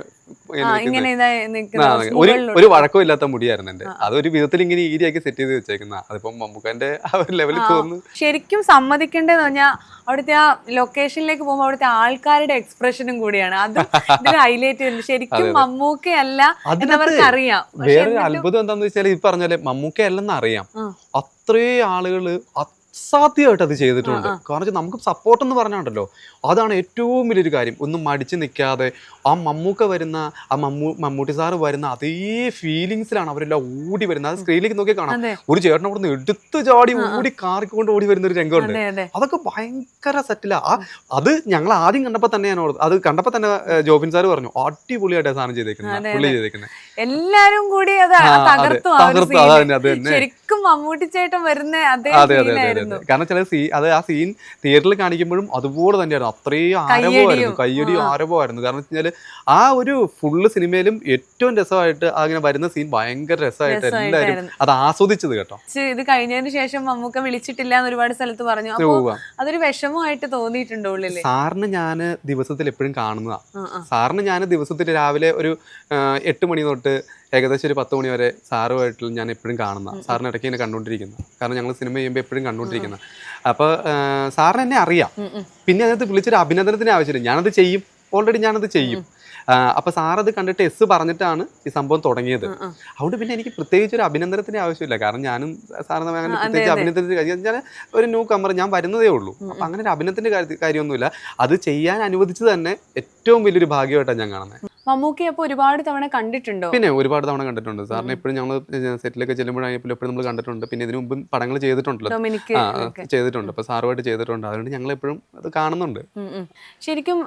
ഒരു വഴക്കം ഇല്ലാത്ത മുടിയായിരുന്നു എന്റെ. അതൊരു വിധത്തിൽ ഇങ്ങനെ ഈരിയാക്കി സെറ്റ് ചെയ്ത് വെച്ചേക്കുന്ന. അതിപ്പോ മമ്മൂക്കന്റെ ആ ഒരു ലെവലിൽ തോന്നുന്നു. ശരിക്കും സമ്മതിക്കേണ്ടതെന്ന് പറഞ്ഞാൽ അവിടുത്തെ ആ ലൊക്കേഷനിലേക്ക് പോകുമ്പോൾ അവിടുത്തെ ആൾക്കാരുടെ എക്സ്പ്രഷനും കൂടിയാണ് അത് ഹൈലൈറ്റ് ചെയ്യുന്നത്. ശരിക്കും മമ്മൂക്കയല്ല എന്നവർക്ക് അറിയാം. വേറൊരു അത്ഭുതം എന്താന്ന് വെച്ചാൽ ഈ പറഞ്ഞാല് മമ്മൂക്കയല്ലെന്ന് അറിയാം, അത്രേ ആളുകള് അസാധ്യമായിട്ട് അത് ചെയ്തിട്ടുണ്ട്. കാരണം നമുക്ക് സപ്പോർട്ട് എന്ന് പറഞ്ഞാണ്ടല്ലോ, അതാണ് ഏറ്റവും വലിയൊരു കാര്യം. ഒന്നും മടിച്ച് നിൽക്കാതെ ആ മമ്മൂക്ക വരുന്ന ആ മമ്മൂട്ടി സാറ് വരുന്ന അതേ ഫീലിങ്സിലാണ് അവരെല്ലാം ഓടി വരുന്നത്. അത് സ്ക്രീനിലേക്ക് നോക്കി കാണാം. ഒരു ചേട്ടൻ അവിടെ നിന്ന് എടുത്ത് ചാടി ഓടി കാറിക്കൊണ്ട് ഓടി വരുന്ന ഒരു രംഗമുണ്ട്. അതൊക്കെ ഭയങ്കര സെറ്റിലാ. അത് ഞങ്ങൾ ആദ്യം കണ്ടപ്പോൾ തന്നെ അത് കണ്ടപ്പോൾ തന്നെ ജോബിൻ സാറ് പറഞ്ഞു അടിപൊളിയായിട്ട് സാധനം ചെയ്തേക്കുന്നത്, പുള്ളി ചെയ്തേക്കുന്നത്. എല്ലാരും കൂടി അത് തകർത്തു. ശരിക്കും മമ്മൂട്ടി ചേട്ടൻ വരുന്ന അതേ. കാരണം ചില ആ സീൻ തിയേറ്ററിൽ കാണിക്കുമ്പോഴും അതുപോലെ തന്നെയായിരുന്നു. അത്രയും ആരവമായിരുന്നു, കയ്യടിയും ആരവമായിരുന്നു. കാരണം വെച്ചാൽ ആ ഒരു ഫുള്ള് സിനിമയിലും ഏറ്റവും രസമായിട്ട് അങ്ങനെ വരുന്ന സീൻ ഭയങ്കര രസമായിട്ട് എല്ലാവരും അത് ആസ്വദിച്ചത് കേട്ടോ. ഇത് കഴിഞ്ഞതിന് ശേഷം മമ്മൂക്ക വിളിച്ചിട്ടില്ല എന്ന് ഒരുപാട് സ്ഥലത്ത് പറഞ്ഞു. അതൊരു വിഷമമായിട്ട് തോന്നിയിട്ടുണ്ടോ ഉള്ളില്? സാറിന് ഞാൻ ദിവസത്തിൽ എപ്പോഴും കാണുന്നതാ. സാറിന് ഞാൻ ദിവസത്തിൽ രാവിലെ ഒരു 8 മണി തൊട്ട് ഏകദേശം ഒരു 10 മണി വരെ സാറുമായിട്ട് ഞാൻ എപ്പോഴും കാണുന്ന, സാറിന് ഇടയ്ക്ക് ഇങ്ങനെ കണ്ടുകൊണ്ടിരിക്കുന്ന. കാരണം ഞങ്ങൾ സിനിമ ചെയ്യുമ്പോൾ എപ്പോഴും കണ്ടുകൊണ്ടിരിക്കുന്ന. അപ്പോൾ സാറിന് എന്നെ അറിയാം. പിന്നെ അതിനകത്ത് വിളിച്ചൊരു അഭിനന്ദനത്തിന് ആവശ്യമില്ല, ഞാനത് ചെയ്യും, ഓൾറെഡി ഞാനത് ചെയ്യും. അപ്പോൾ സാറത് കണ്ടിട്ട് എസ് പറഞ്ഞിട്ടാണ് ഈ സംഭവം തുടങ്ങിയത്. അതുകൊണ്ട് പിന്നെ എനിക്ക് പ്രത്യേകിച്ച് ഒരു അഭിനന്ദനത്തിന് ആവശ്യമില്ല. കാരണം ഞാനും സാറിന് അങ്ങനെ പ്രത്യേകിച്ച് അഭിനന്ദനത്തിന് കാര്യം ഞാൻ ഒരു ന്യൂ കമ്മർ, ഞാൻ വരുന്നതേ ഉള്ളൂ. അപ്പം അങ്ങനെ ഒരു അഭിനന്ദനത്തിൻ്റെ കാര്യമൊന്നുമില്ല. അത് ചെയ്യാൻ അനുവദിച്ചത് തന്നെ ഏറ്റവും വലിയൊരു ഭാഗ്യമായിട്ടാണ് ഞാൻ കാണുന്നത്. മമ്മൂക്കി അപ്പോൾ ഒരുപാട് തവണ കണ്ടിട്ടുണ്ടോ? പിന്നെ ഒരുപാട് തവണ കണ്ടിട്ടുണ്ട്. സാറിന് എപ്പോഴും ഞങ്ങൾ സെറ്റിലൊക്കെ ചെല്ലുമ്പോഴായപ്പോൾ എപ്പോഴും നമ്മൾ കണ്ടിട്ടുണ്ട്. പിന്നെ ഇതിനു മുമ്പ് പടങ്ങൾ ചെയ്തിട്ടുണ്ടല്ലോ, ചെയ്തിട്ടുണ്ട്. അപ്പോൾ സാറുമായിട്ട് ചെയ്തിട്ടുണ്ട്. അതുകൊണ്ട് ഞങ്ങൾ എപ്പോഴും അത് കാണുന്നുണ്ട്. ശരിക്കും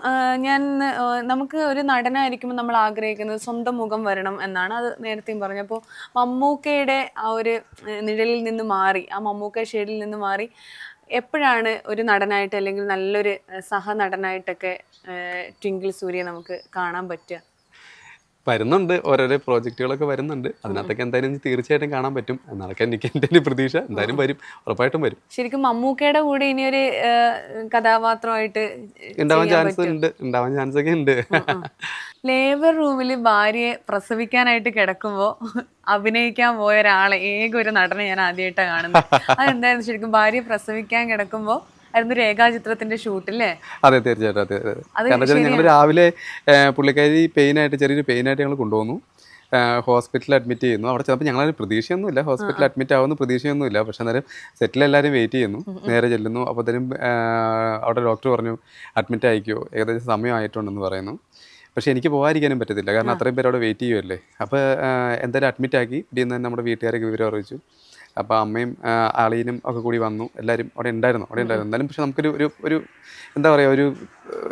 നമുക്ക് ഒരു നടനായിരിക്കുമ്പോൾ നമ്മൾ ആഗ്രഹിക്കുന്നത് സ്വന്തം മുഖം വരണം എന്നാണ്. അത് നേരത്തെയും പറഞ്ഞു. അപ്പോൾ മമ്മൂക്കയുടെ ആ ഒരു നിഴലിൽ നിന്ന് മാറി, ആ മമ്മൂക്ക ഷെയ്ഡിൽ നിന്ന് മാറി എപ്പോഴാണ് ഒരു നടനായിട്ട് അല്ലെങ്കിൽ നല്ലൊരു സഹനടനായിട്ടൊക്കെ ട്വിങ്കിൾ സൂര്യ നമുക്ക് കാണാൻ പറ്റുക? വരുന്നുണ്ട്, ഓരോരോ പ്രോജക്റ്റുകളൊക്കെ വരുന്നുണ്ട്. അതിനകത്തൊക്കെ എന്തായാലും തീർച്ചയായിട്ടും കാണാൻ പറ്റും എന്നാണ് എനിക്ക് എൻ്റെ പ്രതീക്ഷ. എന്തായാലും വരും, ഉറപ്പായിട്ടും വരും. ശരിക്കും മമ്മൂക്കയുടെ കൂടെ ഇനിയൊരു കഥാപാത്രമായിട്ട് ഉണ്ടാവാൻ ചാൻസ് ഒക്കെ ഉണ്ട്. ലേബർ റൂമിൽ ഭാര്യയെ പ്രസവിക്കാനായിട്ട് കിടക്കുമ്പോൾ അഭിനയിക്കാൻ പോയ ഒരാളെ ഒരു നടനെ ഞാൻ ആദ്യമായിട്ടാണ് കാണുന്നത്. അതെന്തായിരുന്നു ശരിക്കും? ഭാര്യയെ പ്രസവിക്കാൻ കിടക്കുമ്പോൾ ആയിരുന്നു രേഖാചിത്രത്തിന്റെ ഷൂട്ടില്ലേ? അതെ, തീർച്ചയായിട്ടും. അതെ. കാരണം ഞങ്ങൾ രാവിലെ പുള്ളിക്കാരി ചെറിയൊരു പെയിനായിട്ട് ഞങ്ങൾ കൊണ്ടുപോകുന്നു. ഹോസ്പിറ്റലിൽ അഡ്മിറ്റ് ചെയ്യുന്നു. അവിടെ ചിലപ്പോൾ ഞങ്ങളൊരു പ്രതീക്ഷയൊന്നുമില്ല, ഹോസ്പിറ്റലിൽ അഡ്മിറ്റ് ആവുന്ന പ്രതീക്ഷയൊന്നുമില്ല. പക്ഷെ അന്നേരം സെറ്റിലെല്ലാവരും വെയിറ്റ് ചെയ്യുന്നു. നേരെ ചെല്ലുന്നു. അപ്പോഴത്തേനും അവിടെ ഡോക്ടർ പറഞ്ഞു അഡ്മിറ്റ് ആയിക്കോ, ഏകദേശം സമയമായിട്ടുണ്ടെന്ന് പറയുന്നു. പക്ഷെ എനിക്ക് പോകാതിരിക്കാനും പറ്റത്തില്ല, കാരണം അത്രയും പേര് അവിടെ വെയിറ്റ് ചെയ്യുമല്ലേ. അപ്പോൾ എന്തായാലും അഡ്മിറ്റ് ആക്കി. ഇടിയെന്ന് തന്നെ നമ്മുടെ വീട്ടുകാരൊക്കെ വിവരം അറിയിച്ചു. അപ്പോൾ അമ്മയും അളിയനും ഒക്കെ കൂടി വന്നു. എല്ലാവരും അവിടെ ഉണ്ടായിരുന്നു. എന്നാലും പക്ഷെ നമുക്കൊരു ഒരു എന്താ പറയുക, ഒരു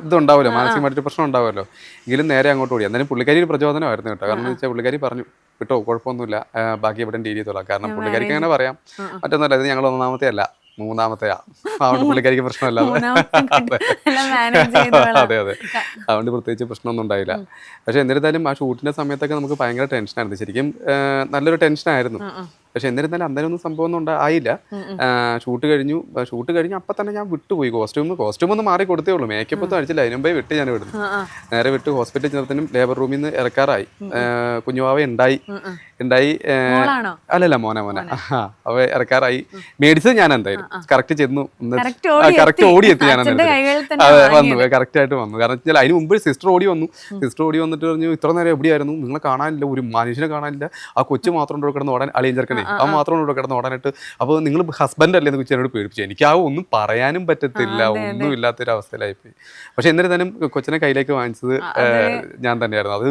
ഇതുണ്ടാവുമല്ലോ, മാനസികമായിട്ടൊരു പ്രശ്നം ഉണ്ടാവുമല്ലോ. എങ്കിലും നേരെ അങ്ങോട്ട് ഓടി. എന്നാലും പുള്ളിക്കാരി ഒരു പ്രചോദനമായിരുന്നു കേട്ടോ. കാരണം എന്ന് വെച്ചാൽ പുള്ളിക്കാരി പറഞ്ഞു വിട്ടോ, കുഴപ്പമൊന്നുമില്ല, ബാക്കി എവിടെ ഡീൽ ചെയ്തോളാം. കാരണം പുള്ളിക്കാരിക്ക് അങ്ങനെ പറയാം, മറ്റൊന്നുമല്ല, ഇത് ഞങ്ങൾ 1ാമത്തെ അല്ല, 3ാമത്തെയാ. അതുകൊണ്ട് പുള്ളിക്കാരിക്ക് പ്രശ്നമല്ല. അതെ. അതുകൊണ്ട് പ്രത്യേകിച്ച് പ്രശ്നമൊന്നും ഉണ്ടായില്ല. പക്ഷെ എന്നിരുന്നാലും ആ ഷൂട്ടിൻ്റെ സമയത്തൊക്കെ നമുക്ക് ഭയങ്കര ടെൻഷനായിരുന്നു. ശരിക്കും നല്ലൊരു ടെൻഷനായിരുന്നു. പക്ഷെ എന്നിരുന്നാലും അന്നേരമൊന്നും സംഭവമൊന്നും ആയില്ല. ഷൂട്ട് കഴിഞ്ഞു അപ്പം തന്നെ ഞാൻ വിട്ടുപോയി. കോസ്റ്റ്യൂമൊന്നും മാറി കൊടുത്തേ ഉള്ളൂ, മേക്കപ്പ് ഒന്നും അടിച്ചില്ല. അതിന് മുമ്പേ ഞാൻ വിടുന്നു. നേരെ വിട്ട് ഹോസ്പിറ്റലിൽ ചെന്നതിനും ലേബർ റൂമിൽ നിന്ന് ഇറക്കാറായി. കുഞ്ഞുവാവ ഉണ്ടായി. അല്ലല്ല, മോനെ. അവ ഇറക്കാറായി. മേടിച്ചത് ഞാൻ എന്തായാലും കറക്റ്റ് ചെന്നു, കറക്റ്റ് ഓടിയെത്തി. ഞാൻ വന്നു, കറക്റ്റായിട്ട് വന്നു. കാരണം വെച്ചാൽ അതിന് മുമ്പ് സിസ്റ്റർ ഓടി വന്നിട്ട് പറഞ്ഞു, ഇത്ര നേരം എവിടെയായിരുന്നു, നിങ്ങളെ കാണാനില്ല, ഒരു മനുഷ്യനെ കാണാനില്ല, ആ കൊച്ചു മാത്രം കൊണ്ട് കിടന്ന് ഓടാൻ, അളിയൻ ചെറുക്കനെ ആ മാത്രം കൊണ്ട് കിടന്ന് ഓടാനായിട്ട്. അപ്പോൾ നിങ്ങൾ ഹസ്ബൻഡ് അല്ലേ എന്ന് വെച്ചാൽ എന്നോട് പേടിപ്പിച്ചു. എനിക്ക് ആ ഒന്നും പറയാനും പറ്റത്തില്ല, ഒന്നും ഇല്ലാത്തൊരു അവസ്ഥയിലായിപ്പോയി. പക്ഷെ എന്നിരുന്നാലും കൊച്ചിനെ കയ്യിലേക്ക് വാങ്ങിച്ചത് ഞാൻ തന്നെയായിരുന്നു. അത്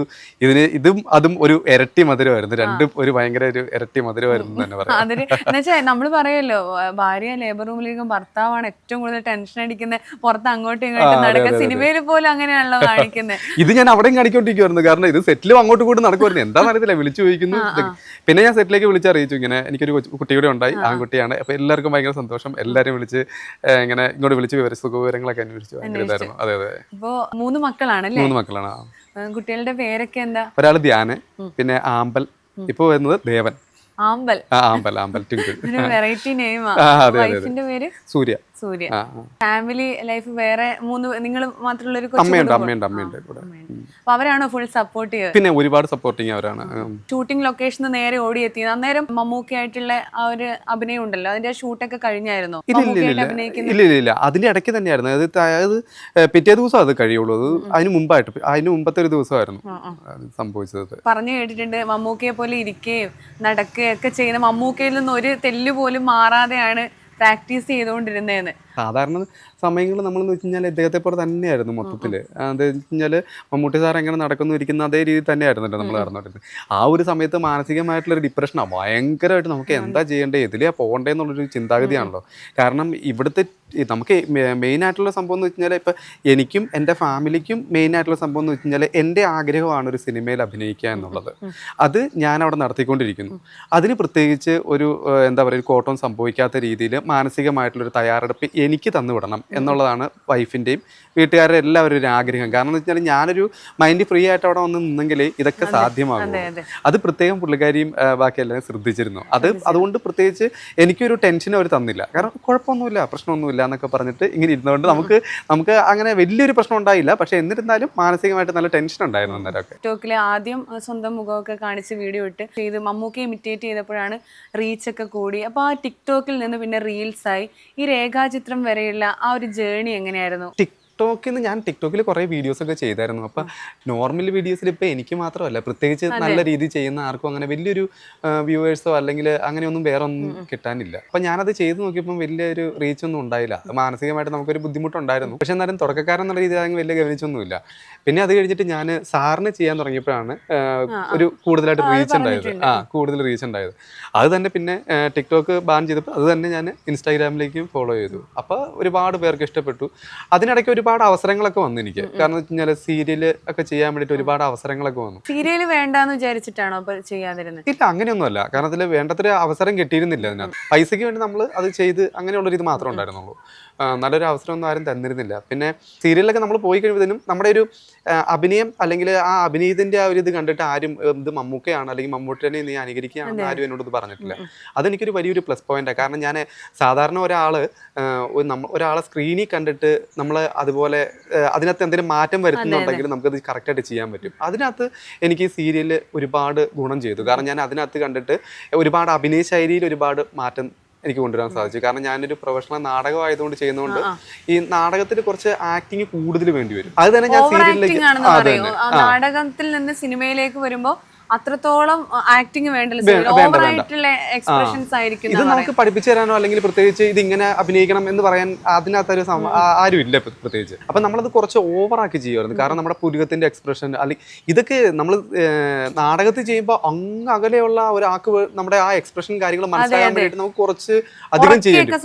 ഇതും അതും ഒരു ഇരട്ടി മധുരമായിരുന്നു. രണ്ടും ഒരു ഭയങ്കര ഒരു ഇരട്ടി മധുരമായിരുന്നു തന്നെ പറയാം. നമ്മൾ പറയുമല്ലോ, ഭാര്യ ലേബർ റൂമിലേക്ക് ഭർത്താവാണ് ഏറ്റവും കൂടുതൽ ടെൻഷൻ അടിക്കുന്നത്, പുറത്ത് അങ്ങോട്ടും ഇങ്ങോട്ടും നടക്കുക. സിനിമയിൽ പോലും അങ്ങനെയാണല്ലോ കാണിക്കുന്നത്. ഇത് ഞാൻ അവിടെയും കാണിക്കൊണ്ടിരിക്കുവായിരുന്നു. കാരണം ഇത് സെറ്റിലും അങ്ങോട്ടും കൂടി നടക്കുമായിരുന്നു. എന്താണെന്ന് അറിയത്തില്ല, വിളിച്ചു ചോദിക്കുന്നു. പിന്നെ ഞാൻ സെറ്റിലേക്ക് വിളിച്ചറിയിച്ചു, ഇങ്ങനെ എനിക്കൊരു കുട്ടി കൂടെ ഉണ്ടായി, ആൺകുട്ടിയാണ്. അപ്പോൾ എല്ലാവർക്കും ഭയങ്കര സന്തോഷം. എല്ലാവരും വിളിച്ച് ഇങ്ങനെ ഇങ്ങോട്ട് വിളിച്ച് സുഖവിവരങ്ങളൊക്കെ അന്വേഷിച്ചു. ഭയങ്കര ഇതായിരുന്നു. അതെ. ഇപ്പോൾ 3 മക്കളാണല്ലേ? 3 മക്കളാണ്. കുട്ടികളുടെ പേരൊക്കെ എന്താ? ഒരാൾ ധ്യാന്, പിന്നെ ആമ്പൽ, ഇപ്പൊ വരുന്നത് ദേവൻ. ആമ്പൽ ട്വിങ്കിൾ. വെറൈറ്റി നെയിമാ. വൈഫിന്റെ പേര് സൂര്യ. ഫാമിലി ലൈഫ് വേറെ 3 നിങ്ങൾ മാത്രമുള്ള ഒരു അമ്മയുണ്ട് കൂടെ. അപ്പൊ അവരാണോ ഫുൾ സപ്പോർട്ട് ചെയ്യുക? പിന്നെ ഒരുപാട് സപ്പോർട്ടിങ് അവരാണ്. ഷൂട്ടിംഗ് ലൊക്കേഷന് നേരെ ഓടിയെത്തി. അന്നേരം മമ്മൂക്കയായിട്ടുള്ള ആ ഒരു അഭിനയം ഉണ്ടല്ലോ, അതിന്റെ ഷൂട്ടൊക്കെ കഴിഞ്ഞായിരുന്നോ? ഇല്ല, അതിന്റെ ഇടയ്ക്ക് തന്നെയായിരുന്നു. അതായത് പിറ്റേ ദിവസം അത് കഴിയുള്ളൂ. അത് അതിന് മുമ്പത്തെ ഒരു ദിവസമായിരുന്നു സംഭവിച്ചത്. പറഞ്ഞു കേട്ടിട്ടുണ്ട്, മമ്മൂക്കയെ പോലെ ഇരിക്കുകയും നടക്കുകയും ഒക്കെ ചെയ്യുന്ന, മമ്മൂക്കയിൽ നിന്ന് ഒരു തെല്ല് പോലും മാറാതെയാണ് പ്രാക്ടീസ് ചെയ്തുകൊണ്ടിരുന്നതെന്ന്. സാധാരണ സമയങ്ങളിൽ നമ്മളെന്ന് വെച്ച് കഴിഞ്ഞാൽ ഇദ്ദേഹത്തെ പോലെ തന്നെയായിരുന്നു മൊത്തത്തിൽ. അത് വെച്ച് കഴിഞ്ഞാൽ മമ്മൂട്ടി സാർ എങ്ങനെ നടക്കുന്നു ഇരിക്കുന്ന അതേ രീതി തന്നെയായിരുന്നല്ലോ നമ്മൾ നടന്നുകൊണ്ടിരുന്നത്. ആ ഒരു സമയത്ത് മാനസികമായിട്ടുള്ളൊരു ഡിപ്രഷനാണ് ഭയങ്കരമായിട്ട്. നമുക്ക് എന്താ ചെയ്യേണ്ടത്, ഇതിലേ പോകണ്ടേ എന്നുള്ളൊരു ചിന്താഗതിയാണല്ലോ. കാരണം ഇവിടുത്തെ നമുക്ക് മെയിൻ ആയിട്ടുള്ള സംഭവം എന്ന് വെച്ച് കഴിഞ്ഞാൽ ഇപ്പം എനിക്കും എൻ്റെ ഫാമിലിക്കും മെയിൻ ആയിട്ടുള്ള സംഭവം എന്ന് വെച്ച് കഴിഞ്ഞാൽ എൻ്റെ ആഗ്രഹമാണ് ഒരു സിനിമയിൽ അഭിനയിക്കുക എന്നുള്ളത്. അത് ഞാൻ അവിടെ നടത്തിക്കൊണ്ടിരിക്കുന്നു. അതിന് പ്രത്യേകിച്ച് ഒരു എന്താ പറയുക, ഒരു കോട്ടം സംഭവിക്കാത്ത രീതിയിൽ മാനസികമായിട്ടുള്ളൊരു തയ്യാറെടുപ്പ് എനിക്ക് തന്നുവിടണം എന്നുള്ളതാണ് വൈഫിൻ്റെയും വീട്ടുകാരുടെ എല്ലാവരും ഒരു ആഗ്രഹം. കാരണം എന്ന് വെച്ചാൽ ഞാനൊരു മൈൻഡ് ഫ്രീ ആയിട്ട് അവിടെ വന്ന് നിന്നെങ്കിൽ ഇതൊക്കെ സാധ്യമാകും. അത് പ്രത്യേകം പുള്ളിക്കാരിയും ബാക്കി എല്ലാവരും ശ്രദ്ധിച്ചിരുന്നു. അതുകൊണ്ട് പ്രത്യേകിച്ച് എനിക്കൊരു ടെൻഷൻ അവർ തന്നില്ല. കാരണം കുഴപ്പമൊന്നുമില്ല, പ്രശ്നമൊന്നുമില്ല എന്നൊക്കെ പറഞ്ഞിട്ട് ഇങ്ങനെ ഇരുന്നുകൊണ്ട് നമുക്ക് അങ്ങനെ വലിയൊരു പ്രശ്നം ഉണ്ടായില്ല. പക്ഷെ എന്നിരുന്നാലും മാനസികമായിട്ട് നല്ല ടെൻഷൻ ഉണ്ടായിരുന്നു അന്നേരമൊക്കെ. ടിക്ടോക്കിൽ ആദ്യം സ്വന്തം മുഖമൊക്കെ കാണിച്ച് വീഡിയോ ഇട്ട് ചെയ്ത് മമ്മൂക്കെ ഇമിറ്റേറ്റ് ചെയ്തപ്പോഴാണ് റീച്ചൊക്കെ കൂടി. അപ്പോൾ ആ ടിക്ടോക്കിൽ നിന്ന് പിന്നെ റീൽസായി. ഈ രേഖാചിത്രം വരെയുള്ള ആ ഒരു ജേണി എങ്ങനെയായിരുന്നു? ഞാൻ ടിക്ടോക്കിൽ കുറേ വീഡിയോസൊക്കെ ചെയ്തായിരുന്നു. അപ്പം നോർമൽ വീഡിയോസിൽ ഇപ്പോൾ എനിക്ക് മാത്രമല്ല, പ്രത്യേകിച്ച് നല്ല രീതിയിൽ ചെയ്യുന്ന ആർക്കും അങ്ങനെ വലിയൊരു വ്യൂവേഴ്സോ അല്ലെങ്കിൽ അങ്ങനെയൊന്നും വേറെ ഒന്നും കിട്ടാനില്ല. അപ്പം ഞാനത് ചെയ്ത് നോക്കിയപ്പം വലിയൊരു റീച്ചൊന്നും ഉണ്ടായില്ല. മാനസികമായിട്ട് നമുക്കൊരു ബുദ്ധിമുട്ടുണ്ടായിരുന്നു. പക്ഷെ എന്നാലും തുടക്കക്കാരെന്നുള്ള രീതിയിൽ വലിയ ഗവനിച്ചൊന്നുമില്ല. പിന്നെ അത് കഴിഞ്ഞിട്ട് ഞാൻ സാറിന് ചെയ്യാൻ തുടങ്ങിയപ്പോഴാണ് ഒരു കൂടുതലായിട്ട് റീച്ച് ഉണ്ടായത്. കൂടുതൽ റീച്ച് ഉണ്ടായത്. അത് തന്നെ പിന്നെ ടിക്ടോക്ക് ബാൻ ചെയ്തപ്പോൾ അത് തന്നെ ഞാൻ ഇൻസ്റ്റാഗ്രാമിലേക്കും ഫോളോ ചെയ്തു. അപ്പോൾ ഒരുപാട് പേർക്ക് ഇഷ്ടപ്പെട്ടു. അതിനിടയ്ക്ക് ഒരുപാട് അവസരങ്ങളൊക്കെ വന്നു എനിക്ക്. കാരണം വെച്ച് കഴിഞ്ഞാൽ സീരിയൽ ഒക്കെ ചെയ്യാൻ വേണ്ടിയിട്ട് ഒരുപാട് അവസരങ്ങളൊക്കെ വന്നു. സീരിയൽ വേണ്ടാന്ന് വിചാരിച്ചിട്ടാണോ അപ്പൊ ചെയ്യാതിരുന്നത്? ഇല്ല, അങ്ങനെയൊന്നുമല്ല. കാരണം അതിൽ വേണ്ടത്ര അവസരം കിട്ടിയിരുന്നില്ല. അതിനകത്ത് പൈസയ്ക്ക് വേണ്ടി നമ്മൾ അത് ചെയ്ത് അങ്ങനെയുള്ളൊരു ഇത് മാത്രമേ ഉണ്ടായിരുന്നുള്ളൂ. നല്ലൊരു അവസരമൊന്നും ആരും തന്നിരുന്നില്ല. പിന്നെ സീരിയലിലൊക്കെ നമ്മൾ പോയി കഴിയുമ്പോഴത്തേനും നമ്മുടെ ഒരു അഭിനയം അല്ലെങ്കിൽ ആ അഭിനയത്തിൻ്റെ ആ ഒരു ഇത് കണ്ടിട്ട് ആരും ഇത് മമ്മൂക്കയാണ് അല്ലെങ്കിൽ മമ്മൂട്ടിനെ നീ അനുകരിക്കുകയാണെന്ന് ആരും എന്നോട് ഇത് പറഞ്ഞിട്ടില്ല. അതെനിക്കൊരു വലിയൊരു പ്ലസ് പോയിന്റാണ്. കാരണം ഞാൻ സാധാരണ ഒരാളെ സ്ക്രീനിൽ കണ്ടിട്ട് നമ്മൾ അതുപോലെ അതിനകത്ത് എന്തെങ്കിലും മാറ്റം വരുത്തുന്നുണ്ടെങ്കിൽ നമുക്കത് കറക്റ്റായിട്ട് ചെയ്യാൻ പറ്റും. അതിനകത്ത് എനിക്ക് ഈ സീരിയൽ ഒരുപാട് ഗുണം ചെയ്തു. കാരണം ഞാൻ അതിനകത്ത് കണ്ടിട്ട് ഒരുപാട് അഭിനയ ശൈലിയിൽ ഒരുപാട് മാറ്റം എനിക്ക് കൊണ്ടുവരാൻ സാധിച്ചു. കാരണം ഞാനൊരു പ്രൊഫഷണൽ നാടകമായതുകൊണ്ട് ചെയ്യുന്നതുകൊണ്ട് ഈ നാടകത്തിൽ കുറച്ച് ആക്ടിങ് കൂടുതൽ വേണ്ടി വരും. അത് തന്നെ ഞാൻ സീരിയലിലേക്ക് നാടകത്തിൽ നിന്ന് സിനിമയിലേക്ക് വരുമ്പോൾ അത്രത്തോളം ആക്ടിങ് വേണ്ടല്ലോ, എക്സ്പ്രഷൻസ് ആയിരിക്കും. ഇത് നമുക്ക് പഠിപ്പിച്ചു തരാനോ അല്ലെങ്കിൽ പ്രത്യേകിച്ച് ഇത് ഇങ്ങനെ അഭിനയിക്കണം എന്ന് പറയാൻ അതിനകത്തൊരു ആരും ഇല്ല പ്രത്യേകിച്ച്. അപ്പം നമ്മളത് കുറച്ച് ഓവറാക്കി ചെയ്യുമായിരുന്നു. കാരണം നമ്മുടെ പുരുകത്തിന്റെ എക്സ്പ്രഷൻ അല്ലെങ്കിൽ ഇതൊക്കെ നമ്മൾ നാടകത്തിൽ ചെയ്യുമ്പോൾ അങ്ങ് അകലെയുള്ള ഒരാൾക്ക് നമ്മുടെ ആ എക്സ്പ്രഷൻ കാര്യങ്ങൾ മനസ്സിലാക്കാൻ വേണ്ടിയിട്ട് നമുക്ക് കുറച്ച് അധികം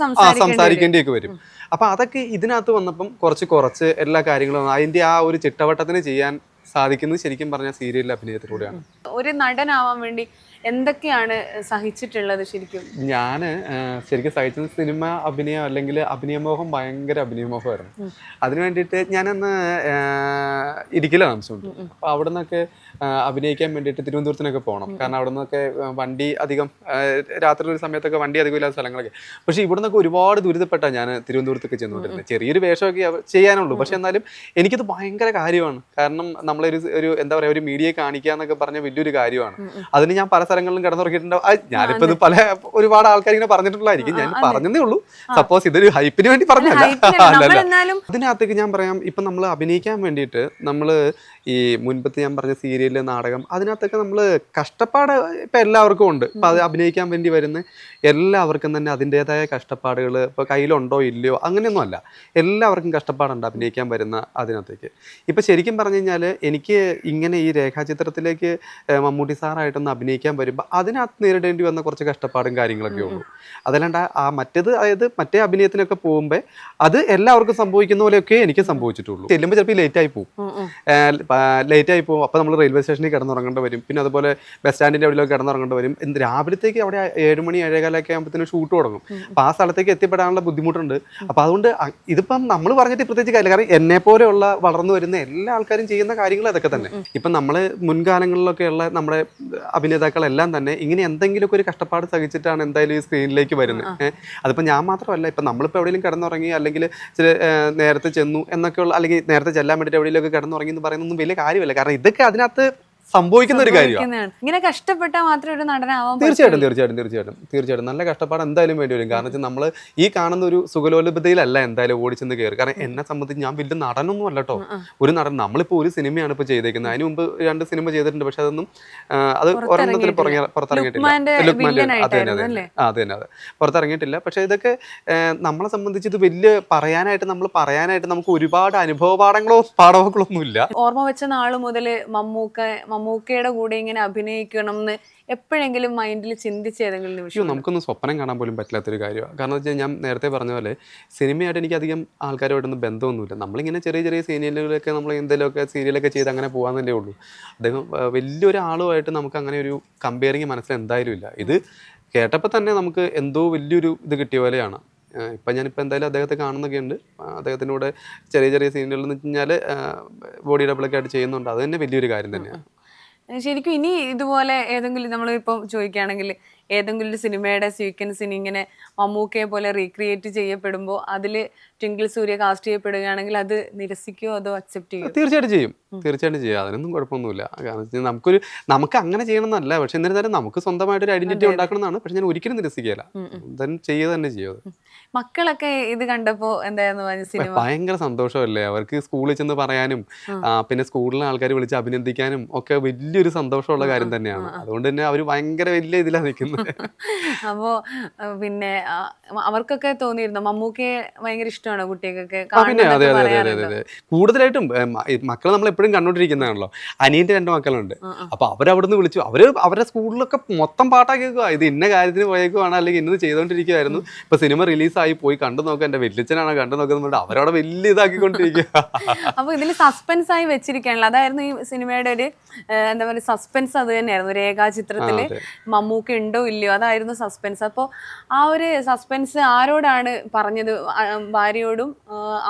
സംസാരിക്കേണ്ടിയൊക്കെ വരും. അപ്പം അതൊക്കെ ഇതിനകത്ത് വന്നപ്പം കുറച്ച് എല്ലാ കാര്യങ്ങളും അതിൻ്റെ ആ ഒരു ചിട്ടവട്ടത്തിന് ചെയ്യാൻ സാധിക്കുന്നത് ശരിക്കും പറഞ്ഞാൽ സീരിയലിലെ അഭിനയത്തിലൂടെയാണ്. ഒരു നടനാവാൻ വേണ്ടി എന്തൊക്കെയാണ് സഹിച്ചിട്ടുള്ളത്? ശരിക്കും ഞാൻ ശരിക്കും സഹിച്ചത് സിനിമ അഭിനയം അല്ലെങ്കിൽ അഭിനയമോഹം, ഭയങ്കര അഭിനയമോഹമായിരുന്നു. അതിന് വേണ്ടിയിട്ട് ഞാനന്ന് ഇടുക്കിയിലാണ് താമസമുണ്ട്. അപ്പോൾ അവിടെ നിന്നൊക്കെ അഭിനയിക്കാൻ വേണ്ടിയിട്ട് തിരുവനന്തപുരത്തിനൊക്കെ പോകണം. കാരണം അവിടെ നിന്നൊക്കെ വണ്ടി അധികം രാത്രി ഒരു സമയത്തൊക്കെ വണ്ടി അധികം ഇല്ലാത്ത സ്ഥലങ്ങളൊക്കെ. പക്ഷേ ഇവിടെ നിന്നൊക്കെ ഒരുപാട് ദുരിതപ്പെട്ടാണ് ഞാൻ തിരുവനന്തപുരത്തൊക്കെ ചെന്നുകൊണ്ടിരുന്നത്. ചെറിയൊരു വേഷമൊക്കെ ചെയ്യാനുള്ളൂ. പക്ഷെ എന്നാലും എനിക്കത് ഭയങ്കര കാര്യമാണ്. കാരണം നമ്മളൊരു എന്താ പറയുക, ഒരു മീഡിയയെ കാണിക്കുക എന്നൊക്കെ പറഞ്ഞ വലിയൊരു കാര്യമാണ്. അതിന് ഞാൻ പല സ്ഥലങ്ങളിലും കിടന്നുറക്കിയിട്ടുണ്ടാവും. ഞാനിപ്പോൾ ഇത് ഒരുപാട് ആൾക്കാർ ഇങ്ങനെ പറഞ്ഞിട്ടുള്ളതായിരിക്കും. ഞാൻ പറഞ്ഞതേ ഉള്ളൂ. സപ്പോസ് ഇതൊരു ഹൈപ്പിന് വേണ്ടി പറഞ്ഞല്ല. അതിനകത്തേക്ക് ഞാൻ പറയാം, ഇപ്പം നമ്മൾ അഭിനയിക്കാൻ വേണ്ടിയിട്ട് നമ്മൾ ഈ മുൻപത്തെ ഞാൻ പറഞ്ഞ സീരിയല്, നാടകം, അതിനകത്തൊക്കെ നമ്മൾ കഷ്ടപ്പാട് ഇപ്പം എല്ലാവർക്കും ഉണ്ട്. ഇപ്പം അത് അഭിനയിക്കാൻ വേണ്ടി വരുന്ന എല്ലാവർക്കും തന്നെ അതിൻ്റെതായ കഷ്ടപ്പാടുകൾ ഇപ്പോൾ കയ്യിലുണ്ടോ ഇല്ലയോ അങ്ങനെയൊന്നും അല്ല. എല്ലാവർക്കും കഷ്ടപ്പാടുണ്ട് അഭിനയിക്കാൻ വരുന്ന അതിനകത്തേക്ക്. ഇപ്പം ശരിക്കും പറഞ്ഞു കഴിഞ്ഞാൽ എനിക്ക് ഇങ്ങനെ ഈ രേഖാചിത്രത്തിലേക്ക് മമ്മൂട്ടി സാറായിട്ടൊന്ന് അഭിനയിക്കാൻ വരുമ്പോൾ അതിനകത്ത് നേരിടേണ്ടി വന്ന കുറച്ച് കഷ്ടപ്പാടും കാര്യങ്ങളൊക്കെ ഉള്ളൂ. അതല്ലാണ്ട് അതായത് മറ്റേ അഭിനയത്തിനൊക്കെ പോകുമ്പോൾ അത് എല്ലാവർക്കും സംഭവിക്കുന്ന പോലെയൊക്കെ എനിക്ക് സംഭവിച്ചിട്ടുള്ളൂ. ചെല്ലുമ്പോൾ ചിലപ്പോൾ ലേറ്റായി പോകും. അപ്പോൾ നമ്മൾ റെയിൽവേ സ്റ്റേഷനിൽ കിടന്നുറങ്ങേണ്ടി വരും. പിന്നെ അതുപോലെ ബസ് സ്റ്റാൻഡിൻ്റെ അവിടെയൊക്കെ കിടന്നുറങ്ങേണ്ടി വരും. രാവിലത്തേക്ക് അവിടെ 7 മണി 7:15 ആകുമ്പോഴത്തേനും ഷൂട്ട് തുടങ്ങും. അപ്പോൾ ആ സ്ഥലത്തേക്ക് എത്തിപ്പെടാനുള്ള ബുദ്ധിമുട്ടുണ്ട്. അപ്പോൾ അതുകൊണ്ട് ഇതിപ്പം നമ്മൾ പറഞ്ഞിട്ട് പ്രത്യേകിച്ച് കാര്യമില്ല. കാരണം എന്നെപ്പോലെയുള്ള വളർന്നു വരുന്ന എല്ലാ ആൾക്കാരും ചെയ്യുന്ന കാര്യങ്ങൾ അതൊക്കെ തന്നെ. ഇപ്പം നമ്മൾ മുൻകാലങ്ങളിലൊക്കെയുള്ള നമ്മുടെ അഭിനേതാക്കളെല്ലാം തന്നെ ഇങ്ങനെ എന്തെങ്കിലുമൊക്കെ ഒരു കഷ്ടപ്പാട് സഹിച്ചിട്ടാണ് എന്തായാലും ഈ സ്ക്രീനിലേക്ക് വരുന്നത്. അതിപ്പോൾ ഞാൻ മാത്രമല്ല. ഇപ്പം നമ്മളിപ്പോൾ എവിടെയെങ്കിലും കിടന്നുറങ്ങി അല്ലെങ്കിൽ നേരത്തെ ചെന്നു എന്നൊക്കെയുള്ള അല്ലെങ്കിൽ നേരത്തെ ചെല്ലാൻ വേണ്ടിയിട്ട് എവിടെയെങ്കിലുമൊക്കെ കിടന്നുറങ്ങി എന്ന് പറയുന്നതൊന്നും വലിയ കാര്യമല്ല. കാരണം ഇതൊക്കെ അതിനകത്ത് സംഭവിക്കുന്ന ഒരു കാര്യമാണ്. സംഭവിക്കുന്നതാണ്. ഇങ്ങനെ കഷ്ടപ്പെട്ടാൽ മാത്രമേ ഒരു നടനാവാൻ തീർച്ചയായിട്ടും നല്ല കഷ്ടപ്പാട് എന്തായാലും വേണ്ടി വരും. കാരണം വെച്ചാൽ നമ്മൾ ഈ കാണുന്ന ഒരു സുഖലോലഭതയിലല്ല എന്തായാലും ഓടിച്ചെന്ന് കയറി. കാരണം എന്നെ സംബന്ധിച്ച് ഞാൻ വലിയ നടനൊന്നും അല്ല കേട്ടോ. ഒരു നടൻ, നമ്മളിപ്പോൾ ഒരു സിനിമയാണ് ഇപ്പോൾ ചെയ്തേക്കുന്നത്. അതിന് മുമ്പ് 2 സിനിമ ചെയ്തിട്ടുണ്ട്. പക്ഷെ അതൊന്നും അത് ഒരെണ്ണത്തിന് പുറത്തിറങ്ങിയിട്ടില്ല. അതെ പുറത്തിറങ്ങിയിട്ടില്ല. പക്ഷെ ഇതൊക്കെ നമ്മളെ സംബന്ധിച്ച് ഇത് വലിയ പറയാനായിട്ട് നമുക്ക് ഒരുപാട് അനുഭവ പാഠങ്ങളൊന്നും ഇല്ല. ഓർമ്മ വെച്ച നാള് മുതൽ മമ്മൂക്കയുടെ കൂടെ ഇങ്ങനെ അഭിനയിക്കണം എന്ന് എപ്പോഴെങ്കിലും മൈൻഡിൽ ചിന്തിച്ച ഏതെങ്കിലും നിമിഷം? നമുക്കൊന്നും സ്വപ്നം കാണാൻ പോലും പറ്റാത്തൊരു കാര്യമാണ്. കാരണം വെച്ചാൽ ഞാൻ നേരത്തെ പറഞ്ഞ പോലെ സിനിമയായിട്ട് എനിക്ക് അധികം ആൾക്കാരുമായിട്ടൊന്നും ബന്ധമൊന്നുമില്ല. നമ്മളിങ്ങനെ ചെറിയ സീരിയലുകളൊക്കെ നമ്മൾ എന്തെങ്കിലുമൊക്കെ സീരിയലൊക്കെ ചെയ്ത് അങ്ങനെ പോകാമെന്നല്ലേ ഉള്ളൂ. അദ്ദേഹം വലിയൊരാളുമായിട്ട് നമുക്ക് അങ്ങനെ ഒരു കമ്പയറിങ് മനസ്സിൽ എന്തായാലും ഇല്ല. ഇത് കേട്ടപ്പോൾ തന്നെ നമുക്ക് എന്തോ വലിയൊരു ഇത് കിട്ടിയ പോലെയാണ്. ഇപ്പം ഞാനിപ്പോൾ എന്തായാലും അദ്ദേഹത്തെ കാണുന്നൊക്കെ ഉണ്ട്. അദ്ദേഹത്തിൻ്റെ കൂടെ ചെറിയ സീനുകളിൽ എന്ന് വെച്ച് കഴിഞ്ഞാൽ ബോഡി ഡബിളൊക്കെ ആയിട്ട് ചെയ്യുന്നുണ്ട്. അത് തന്നെ വലിയൊരു കാര്യം തന്നെയാണ്. ശരിക്കും ഇനി ഇതുപോലെ ഏതെങ്കിലും നമ്മളിപ്പോൾ ചോദിക്കുകയാണെങ്കിൽ ഏതെങ്കിലും ഒരു സിനിമയുടെ സീക്വൻസിന് ഇങ്ങനെ മമ്മൂക്കയെ പോലെ റീക്രിയേറ്റ് ചെയ്യപ്പെടുമ്പോൾ അതിൽ ട്വിങ്കിൾ സൂര്യ കാസ്റ്റ് ചെയ്യപ്പെടുകയാണെങ്കിൽ അത് നിരസിക്കുമോ അതോ അക്സെപ്റ്റ് ചെയ്യുമോ? തീർച്ചയായിട്ടും ചെയ്യും. അതിനൊന്നും കുഴപ്പമൊന്നുമില്ല. കാരണം വെച്ചാൽ നമുക്ക് അങ്ങനെ ചെയ്യണമെന്നല്ല. പക്ഷെ എന്നിരുന്നാലും നമുക്ക് സ്വന്തമായിട്ടൊരു ഐഡന്റിറ്റി ഉണ്ടാക്കണമെന്നാണ്. പക്ഷെ ഞാൻ ഒരിക്കലും നിരസിക്കുകയില്ല. ചെയ്യുക തന്നെ ചെയ്യും. മക്കളൊക്കെ ഇത് കണ്ടപ്പോൾ എന്തായിരുന്നു സിനിമ? ഭയങ്കര സന്തോഷമല്ലേ അവർക്ക്. സ്കൂളിൽ ചെന്ന് പറയാനും പിന്നെ സ്കൂളിലെ ആൾക്കാർ വിളിച്ച് അഭിനന്ദിക്കാനും ഒക്കെ വലിയൊരു സന്തോഷമുള്ള കാര്യം തന്നെയാണ്. അതുകൊണ്ട് തന്നെ അവർ ഭയങ്കര വലിയ ഇതിലാണ് നിൽക്കുന്നത്. അപ്പോ പിന്നെ അവർക്കൊക്കെ തോന്നിയിരുന്നു മമ്മൂക്കയെ ഭയങ്കര ഇഷ്ടമാണോ കുട്ടികൾക്കൊക്കെ? അതെ കൂടുതലായിട്ടും മക്കളെ നമ്മൾ എപ്പോഴും കണ്ടോണ്ടിരിക്കുന്നതാണല്ലോ. അനിയന്റെ 2 മക്കളുണ്ട്. അപ്പൊ അവരവിടുന്ന് വിളിച്ചു. അവരുടെ സ്കൂളിലൊക്കെ മൊത്തം പാട്ടാക്കിയേക്കുക. ഇത് ഇന്ന കാര്യത്തിന് പോയേക്കുവാണ്, അല്ലെങ്കിൽ ഇന്നത് ചെയ്തോണ്ടിരിക്കുവായിരുന്നു. ഇപ്പൊ സിനിമ റിലീസായി പോയി കണ്ടു നോക്കുക, എന്റെ വല്യച്ഛനാണ് കണ്ടു നോക്കുന്നുണ്ട്. അവരവിടെ വലിയ ഇതാക്കിക്കൊണ്ടിരിക്കുക. അപ്പൊ ഇതിൽ സസ്പെൻസ് ആയി വെച്ചിരിക്കാനുള്ള അതായിരുന്നു ഈ സിനിമയുടെ ഒരു എന്താ പറയുക സസ്പെൻസ്. അത് തന്നെയായിരുന്നു രേഖാചിത്രത്തില് മമ്മൂക്ക ഉണ്ടോ ഇല്ലയോ, അതായിരുന്നു സസ്പെൻസ്. അപ്പോൾ ആ ഒരു സസ്പെൻസ് ആരോടാണ് പറഞ്ഞത്? ഭാര്യയോടും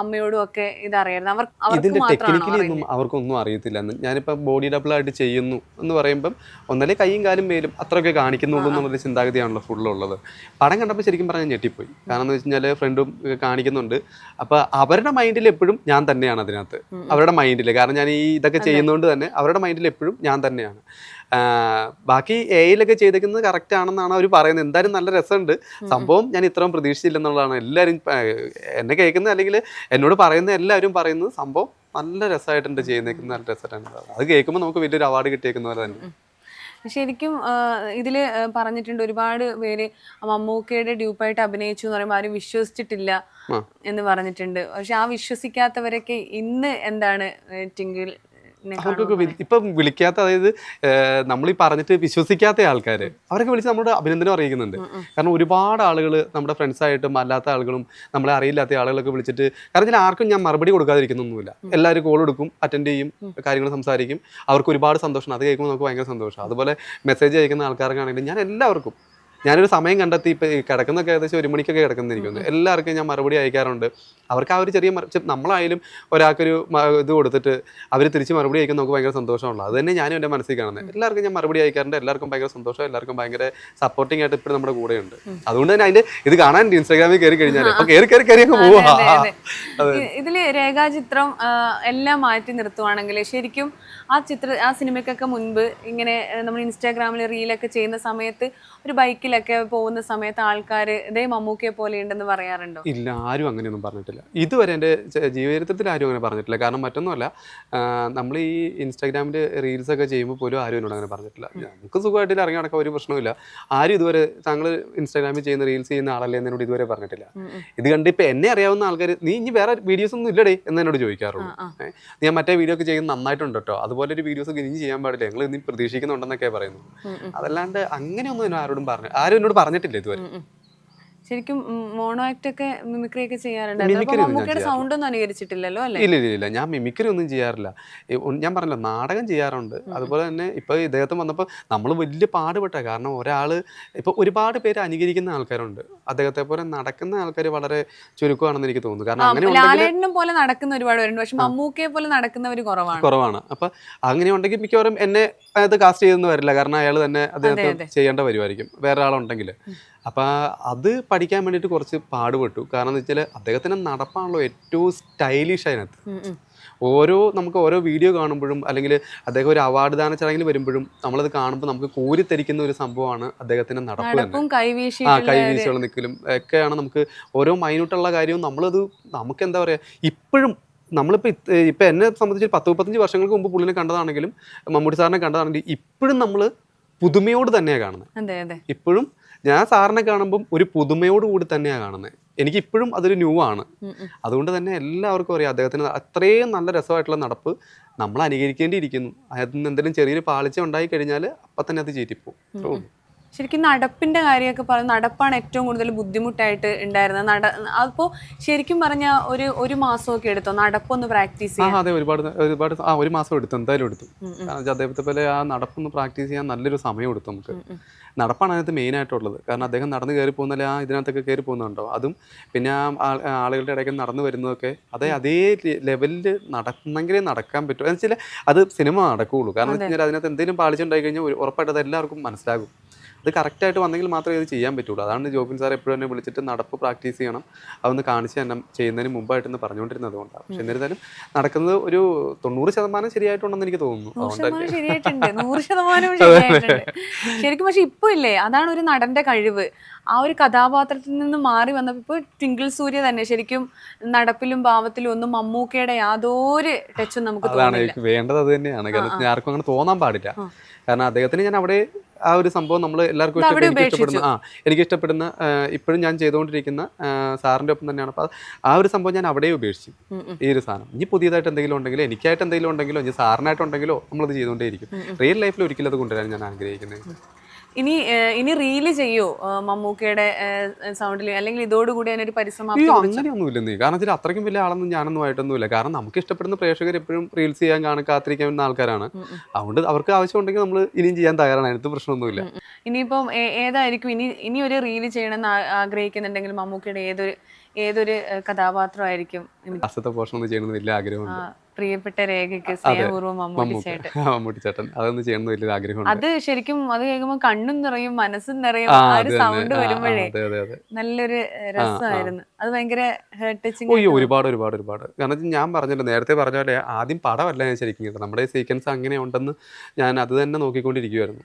അമ്മയോടും ഒക്കെ ഇതറിയായിരുന്നു? ഇതിന്റെ ടെക്നിക്കലി ഒന്നും അവർക്കൊന്നും അറിയത്തില്ല. ഞാനിപ്പോ ബോഡി ഡബിൾ ആയിട്ട് ചെയ്യുന്നു എന്ന് പറയുമ്പം ഒന്നല്ലേ കൈയും കാലും മേലും അത്രയൊക്കെ കാണിക്കുന്നുള്ളൂ എന്നുള്ളൊരു ചിന്താഗതിയാണല്ലോ ഫുള്ളുള്ളത്. പടം കണ്ടപ്പോൾ ശരിക്കും പറഞ്ഞാൽ ഞെട്ടിപ്പോയി. കാരണം എന്ന് വെച്ച് കഴിഞ്ഞാൽ ഫ്രണ്ടും കാണിക്കുന്നുണ്ട്. അപ്പൊ അവരുടെ മൈൻഡിൽ എപ്പോഴും ഞാൻ തന്നെയാണ് അതിനകത്ത്. അവരുടെ മൈൻഡിൽ, കാരണം ഞാൻ ഈ ഇതൊക്കെ ചെയ്യുന്നതുകൊണ്ട് തന്നെ അവരുടെ മൈൻഡിൽ എപ്പോഴും ഞാൻ തന്നെയാണ്. ബാക്കി എയിലൊക്കെ ചെയ്തേക്കുന്നത് കറക്റ്റ് ആണെന്നാണ് അവർ പറയുന്നത്. എന്തായാലും നല്ല രസമുണ്ട് സംഭവം. ഞാൻ ഇത്രയും പ്രതീക്ഷിച്ചില്ലെന്നുള്ളതാണ് എല്ലാവരും എന്നെ കേൾക്കുന്നത്, അല്ലെങ്കിൽ എന്നോട് പറയുന്ന എല്ലാവരും പറയുന്നത്. സംഭവം നല്ല രസമായിട്ടുണ്ട് ചെയ്യുന്നേക്കുന്നത്, നല്ല രസമായിട്ടുണ്ട്. അത് കേൾക്കുമ്പോൾ നമുക്ക് വലിയൊരു അവാർഡ് കിട്ടിയേക്കുന്ന പോലെ തന്നെ. ശരിക്കും ഇതിൽ പറഞ്ഞിട്ടുണ്ട് ഒരുപാട് പേര് മമ്മൂക്കയുടെ ഡ്യൂപ്പായിട്ട് അഭിനയിച്ചു എന്ന് പറയുമ്പോൾ ആരും വിശ്വസിച്ചിട്ടില്ല എന്ന് പറഞ്ഞിട്ടുണ്ട്. പക്ഷെ ആ വിശ്വസിക്കാത്തവരൊക്കെ ഇന്ന് എന്താണ് ട്വിങ്കിൾ അവർക്കൊക്കെ ഇപ്പം വിളിക്കാത്ത, അതായത് നമ്മളീ പറഞ്ഞിട്ട് വിശ്വസിക്കാത്ത ആൾക്കാർ അവരൊക്കെ വിളിച്ച് നമ്മുടെ അഭിനന്ദനം അറിയിക്കുന്നുണ്ട്. കാരണം ഒരുപാട് ആളുകൾ നമ്മുടെ ഫ്രണ്ട്സായിട്ടും അല്ലാത്ത ആളുകളും നമ്മളെ അറിയില്ലാത്ത ആളുകളൊക്കെ വിളിച്ചിട്ട്, കാരണം ഇതിൽ ആർക്കും ഞാൻ മറുപടി കൊടുക്കാതിരിക്കുന്നൊന്നുമില്ല. എല്ലാവരും കോൾ എടുക്കും, അറ്റൻഡ് ചെയ്യും, കാര്യങ്ങൾ സംസാരിക്കും. അവർക്ക് ഒരുപാട് സന്തോഷമാണ്. അത് കേൾക്കുമ്പോൾ നമുക്ക് ഭയങ്കര സന്തോഷമാണ്. അതുപോലെ മെസ്സേജ് അയക്കുന്ന ആൾക്കാർക്കാണെങ്കിലും ഞാൻ എല്ലാവർക്കും ഞാനൊരു സമയം കണ്ടെത്തി ഇപ്പം കിടക്കുന്നൊക്കെ ഏകദേശം 1 മണിക്കൊക്കെ കിടക്കുന്നിരിക്കുന്നു. എല്ലാവർക്കും ഞാൻ മറുപടി അയക്കാറുണ്ട്. അവർക്ക് ആ ഒരു ചെറിയ നമ്മളായാലും ഒരാൾക്കൊരു ഇത് കൊടുത്തിട്ട് അവർ തിരിച്ച് മറുപടി അയക്കാൻ നമുക്ക് ഭയങ്കര സന്തോഷമുള്ളൂ. അത് തന്നെ ഞാനും എൻ്റെ മനസ്സിൽ കാണുന്നത്. എല്ലാവർക്കും ഞാൻ മറുപടി അയക്കാറുണ്ട്. എല്ലാവർക്കും ഭയങ്കര സന്തോഷം, എല്ലാവർക്കും ഭയങ്കര സപ്പോർട്ടിംഗ് ആയിട്ട് ഇപ്പോഴും നമ്മുടെ കൂടെയുണ്ട്. അതുകൊണ്ട് തന്നെ അതിൻ്റെ ഇത് കാണാൻ ഇൻസ്റ്റാഗ്രാമിൽ കയറി കഴിഞ്ഞാൽ കയറി അങ്ങ് പോവാ. ഇതില് രേഖാചിത്രം എല്ലാം മാറ്റി നിർത്തുവാണെങ്കിൽ ശരിക്കും ആ സിനിമയ്ക്കൊക്കെ മുൻപ് ഇങ്ങനെ നമ്മൾ ഇൻസ്റ്റാഗ്രാമിൽ റീലൊക്കെ ചെയ്യുന്ന സമയത്ത് ഒരു ബൈക്കിലൊക്കെ പോകുന്ന സമയത്ത് ആൾക്കാർ ഇതേ മമ്മൂക്കയെ പോലെ ഉണ്ടെന്ന് പറയാറുണ്ടോ? ഇല്ല, ആരും അങ്ങനെയൊന്നും പറഞ്ഞിട്ടില്ല. ഇതുവരെ എൻ്റെ ജീവചരിത്രത്തിൽ ആരും അങ്ങനെ പറഞ്ഞിട്ടില്ല. കാരണം മറ്റൊന്നുമല്ല, നമ്മൾ ഈ ഇൻസ്റ്റാഗ്രാമിൽ റീൽസൊക്കെ ചെയ്യുമ്പോൾ പോലും ആരും എന്നോട് അങ്ങനെ പറഞ്ഞിട്ടില്ല. നമുക്ക് സുഖമായിട്ട് ഇറങ്ങി നടക്കാൻ ഒരു പ്രശ്നമില്ല. ആരും ഇതുവരെ താങ്കൾ ഇൻസ്റ്റാഗ്രാമിൽ ചെയ്യുന്ന റീൽസ് ചെയ്യുന്ന ആളല്ലേ എന്നോട് ഇതുവരെ പറഞ്ഞിട്ടില്ല. ഇത് കണ്ട് ഇപ്പം എന്നെ അറിയാവുന്ന ആൾക്കാർ നീ ഇനി വേറെ വീഡിയോസ് ഒന്നും ഇല്ലടേ എന്ന് എന്നോട് ചോദിക്കാറുള്ളൂ. ഞാൻ മറ്റേ വീഡിയോ ഒക്കെ ചെയ്യുന്നത് നന്നായിട്ടുണ്ട് കേട്ടോ, അതുപോലെ ഒരു വീഡിയോസ് ഒക്കെ ഇനി ചെയ്യാൻ പാടില്ല, ഞങ്ങൾ ഇനി പ്രതീക്ഷിക്കുന്നുണ്ടെന്നൊക്കെ പറയുന്നു. അതല്ലാണ്ട് അങ്ങനെയൊന്നും ആരും എന്നോട് പറഞ്ഞിട്ടില്ല ഇതുവരെ. ശരിക്കും മോണോ ആക്ട് ഒക്കെ മിമിക്രി ഒക്കെ ചെയ്യാറുണ്ട്. സൗണ്ട് ഒന്നും അനുകരിച്ചിട്ടില്ലല്ലോ അല്ലേ? ഇല്ല, ഞാൻ മിമിക്രി ഒന്നും ചെയ്യാറില്ല. ഞാൻ പറഞ്ഞല്ലോ, നാടകം ചെയ്യാറുണ്ട്. അതുപോലെ തന്നെ ഇപ്പൊ ഇദ്ദേഹത്തിന് വന്നപ്പോൾ നമ്മൾ വലിയ പാടുപെട്ട, കാരണം ഒരാള് ഇപ്പൊ ഒരുപാട് പേര് അനുകരിക്കുന്ന ആൾക്കാരുണ്ട്. അദ്ദേഹത്തെ പോലെ നടക്കുന്ന ആൾക്കാർ വളരെ ചുരുക്കമാണെന്ന് എനിക്ക് തോന്നുന്നു. കാരണം അങ്ങനെ പോലെ നടക്കുന്ന ഒരുപാട് പേരുണ്ട്, പക്ഷെ മമ്മൂക്കയെ പോലെ നടക്കുന്നവർ കുറവാണ്. അപ്പൊ അങ്ങനെ ഉണ്ടെങ്കിൽ മിക്കവാറും എന്നെ അത് കാസ്റ്റ് ചെയ്തെന്ന് വരില്ല. കാരണം അയാൾ തന്നെ അദ്ദേഹത്തെ ചെയ്യേണ്ട വരുമായിരിക്കും വേറെ ആളുണ്ടെങ്കിൽ. അപ്പം അത് പഠിക്കാൻ വേണ്ടിയിട്ട് കുറച്ച് പാടുപെട്ടു. കാരണം എന്ന് വെച്ചാൽ അദ്ദേഹത്തിൻ്റെ നടപ്പാണല്ലോ ഏറ്റവും സ്റ്റൈലിഷ് അതിനകത്ത്. നമുക്ക് ഓരോ വീഡിയോ കാണുമ്പോഴും അല്ലെങ്കിൽ അദ്ദേഹം ഒരു അവാർഡ് ദാന ചടങ്ങിൽ വരുമ്പോഴും നമ്മളത് കാണുമ്പോൾ നമുക്ക് കോരിത്തരിക്കുന്ന ഒരു സംഭവമാണ് അദ്ദേഹത്തിന്റെ നടപ്പ് തന്നെ. കൈവീശുകൾ നിൽക്കലും ഒക്കെയാണ് നമുക്ക് ഓരോ മൈന്യൂട്ടുള്ള കാര്യവും നമ്മളത് നമുക്ക് എന്താ പറയാ ഇപ്പോഴും ഇപ്പൊ എന്നെ സംബന്ധിച്ച് 10-35 വർഷങ്ങൾക്ക് മുമ്പ് പുള്ളിനെ കണ്ടതാണെങ്കിലും മമ്മൂട്ടി സാറിനെ കണ്ടതാണെങ്കിലും ഇപ്പോഴും നമ്മൾ പുതുമയോട് തന്നെയാണ് കാണുന്നത്. ഇപ്പോഴും ഞാൻ സാറിനെ കാണുമ്പം ഒരു പുതുമയോട് കൂടി തന്നെയാണ് കാണുന്നത്. എനിക്ക് ഇപ്പോഴും അതൊരു ന്യൂ ആണ്. അതുകൊണ്ട് തന്നെ എല്ലാവർക്കും അറിയാം അദ്ദേഹത്തിന് അത്രയും നല്ല രസമായിട്ടുള്ള നടപ്പ് നമ്മൾ അനുകരിക്കേണ്ടിയിരിക്കുന്നു. അതിന് എന്തെങ്കിലും ചെറിയൊരു പാളിച്ച ഉണ്ടായി കഴിഞ്ഞാൽ അപ്പം തന്നെ അത് ചീറ്റിപ്പോവും. ശരിക്കും നടപ്പിന്റെ കാര്യമൊക്കെ പറഞ്ഞു, നടപ്പാണ് ഏറ്റവും കൂടുതൽ ബുദ്ധിമുട്ടായിട്ട് ഉണ്ടായിരുന്നത്. അപ്പോൾ ശരിക്കും പറഞ്ഞ ഒരു മാസമൊക്കെ എടുത്തോ നടപ്പൊന്ന് പ്രാക്ടീസ് ചെയ്യാൻ? അതെ, ഒരുപാട് ഒരു മാസം എടുത്തു, എന്തായാലും എടുത്തു. കാരണം അദ്ദേഹത്തെ പോലെ ആ നടപ്പൊന്ന് പ്രാക്ടീസ് ചെയ്യാൻ നല്ലൊരു സമയം എടുത്തു നമുക്ക്. നടപ്പാണ് അതിനകത്ത് മെയിൻ ആയിട്ടുള്ളത്. കാരണം അദ്ദേഹം നടന്ന് കയറി പോകുന്നല്ലേ ഇതിനകത്തൊക്കെ കയറി പോകുന്നുണ്ടോ അതും പിന്നെ ആളുകളുടെ ഇടയ്ക്ക് നടന്നു വരുന്നതൊക്കെ അതേ ലെവലിൽ നടക്കുന്നെങ്കിലേ നടക്കാൻ പറ്റും എന്ന് വെച്ചാൽ അത് സിനിമ നടക്കുകയുള്ളൂ. കാരണം വെച്ച് കഴിഞ്ഞാൽ അതിനകത്ത് എന്തെങ്കിലും പാളിച്ചുണ്ടായി കഴിഞ്ഞാൽ ഉറപ്പായിട്ട് അത് എല്ലാവർക്കും മനസ്സിലാകും. അത് കറക്റ്റായിട്ട് വന്നെങ്കിൽ മാത്രമേ ഇത് ചെയ്യാൻ പറ്റുള്ളൂ. അതാണ് ജോബിൻ സാർ എപ്പോഴും എന്നെ വിളിച്ചിട്ട് നടപ്പ് പ്രാക്ടീസ് ചെയ്യണം, അതൊന്ന് കാണിച്ച് തന്നെ ചെയ്യുന്നതിന് മുമ്പായിട്ടെന്ന് പറഞ്ഞുകൊണ്ടിരുന്നത് കൊണ്ടാണ്. പക്ഷെ എന്നിരുന്നാലും നടക്കുന്നത് ഒരു 90% ശരിയായിട്ടുണ്ടെന്ന് എനിക്ക് തോന്നുന്നു. 100% ശരിയായിട്ടുണ്ട്, 100% ശരിയായിട്ടുണ്ട് ശരിക്കും. പക്ഷെ ഇപ്പൊ ഇല്ലേ, അതാണ് ഒരു നടന്റെ കഴിവ്. ആ ഒരു കഥാപാത്രത്തിൽ നിന്ന് മാറി വന്നപ്പോൾ ഇപ്പോൾ ട്വിങ്കിൾ സൂര്യ തന്നെ ശരിക്കും നടപ്പിലും ഭാവത്തിലും ഒന്നും മമ്മൂക്കയുടെ യാതൊരു ടച്ചും നമുക്ക് തോന്നില്ല. വേണ്ടത് അത് തന്നെയാണ്. കാരണം ആർക്കും അങ്ങനെ തോന്നാൻ പാടില്ല. കാരണം അദ്ദേഹത്തിന് ഞാൻ അവിടെ ആ ഒരു സംഭവം നമ്മൾ എല്ലാവർക്കും എനിക്ക് ഇഷ്ടപ്പെടുന്ന ഇപ്പോഴും ഞാൻ ചെയ്തുകൊണ്ടിരിക്കുന്ന സാറിൻ്റെ ഒപ്പം തന്നെയാണ്. അപ്പോൾ ആ ഒരു സംഭവം ഞാൻ അവിടെ ഉപേക്ഷിച്ചു. ഈ ഒരു സാധനം ഇനി പുതിയതായിട്ട് എന്തെങ്കിലും ഉണ്ടെങ്കിലോ എനിക്കായിട്ട് എന്തെങ്കിലും ഉണ്ടെങ്കിലോ ഇനി സാറിനായിട്ടുണ്ടെങ്കിലോ നമ്മളത് ചെയ്തുകൊണ്ടേയിരിക്കും. റിയൽ ലൈഫിൽ ഒരിക്കലും അത് കൊണ്ടുവരാൻ ഞാൻ ആഗ്രഹിക്കുന്നത്. ഇനി റീല് ചെയ്യോ മമ്മൂക്കയുടെ സൗണ്ടിൽ, അല്ലെങ്കിൽ ഇതോടുകൂടി അതിനൊരു പരിസമാപ്തി? അങ്ങനെയൊന്നുമില്ല നീ. കാരണം വെച്ചാൽ അത്രയ്ക്കും വലിയ ആളൊന്നും ഞാനൊന്നും ആയിട്ടൊന്നുമില്ല. കാരണം നമുക്ക് ഇഷ്ടപ്പെടുന്ന പ്രേക്ഷകർ എപ്പോഴും റീൽസ് ചെയ്യാൻ കാത്തിരിക്കാൻ വരുന്ന ആൾക്കാരാണ്. അതുകൊണ്ട് അവർക്ക് ആവശ്യമുണ്ടെങ്കിൽ നമ്മൾ ഇനിയും ചെയ്യാൻ തയ്യാറാണ്. അതിനകത്ത് പ്രശ്നമൊന്നുമില്ല. ഇനിയിപ്പം ഏതായിരിക്കും ഇനി ഒരു റീല് ചെയ്യണമെന്ന് ആഗ്രഹിക്കുന്നുണ്ടെങ്കിൽ മമ്മൂക്കയുടെ ഏതൊരു കഥാപാത്രമായിരിക്കും? പോർഷൻ ഒന്നും ചെയ്യണമെന്ന് വലിയ ആഗ്രഹമുണ്ട്. പ്രിയപ്പെട്ട രേഖയ്ക്ക് സ്നേഹപൂർവ്വം മമ്മൂട്ടി ചേട്ടൻ അതൊന്നും ചെയ്യണമെന്ന് വലിയ ആഗ്രഹമുണ്ട്. അത് ശരിക്കും അത് കേൾക്കുമ്പോൾ കണ്ണും നിറയും മനസ്സും നിറയും. ആ ഒരു സൗണ്ട് വരുമ്പോഴേ നല്ലൊരു രസമായിരുന്നു. അത് ഭയങ്കര ഹേർട്ട് ടച്ചിങ്. ഒരുപാട്. കാരണം ഞാൻ പറഞ്ഞല്ലോ, നേരത്തെ പറഞ്ഞ പോലെ ആദ്യം പടമല്ല ഞാൻ ശരിക്കും നമ്മുടെ സീക്വൻസ് അങ്ങനെ ഉണ്ടെന്ന് ഞാൻ അത് തന്നെ നോക്കിക്കൊണ്ടിരിക്കുവായിരുന്നു.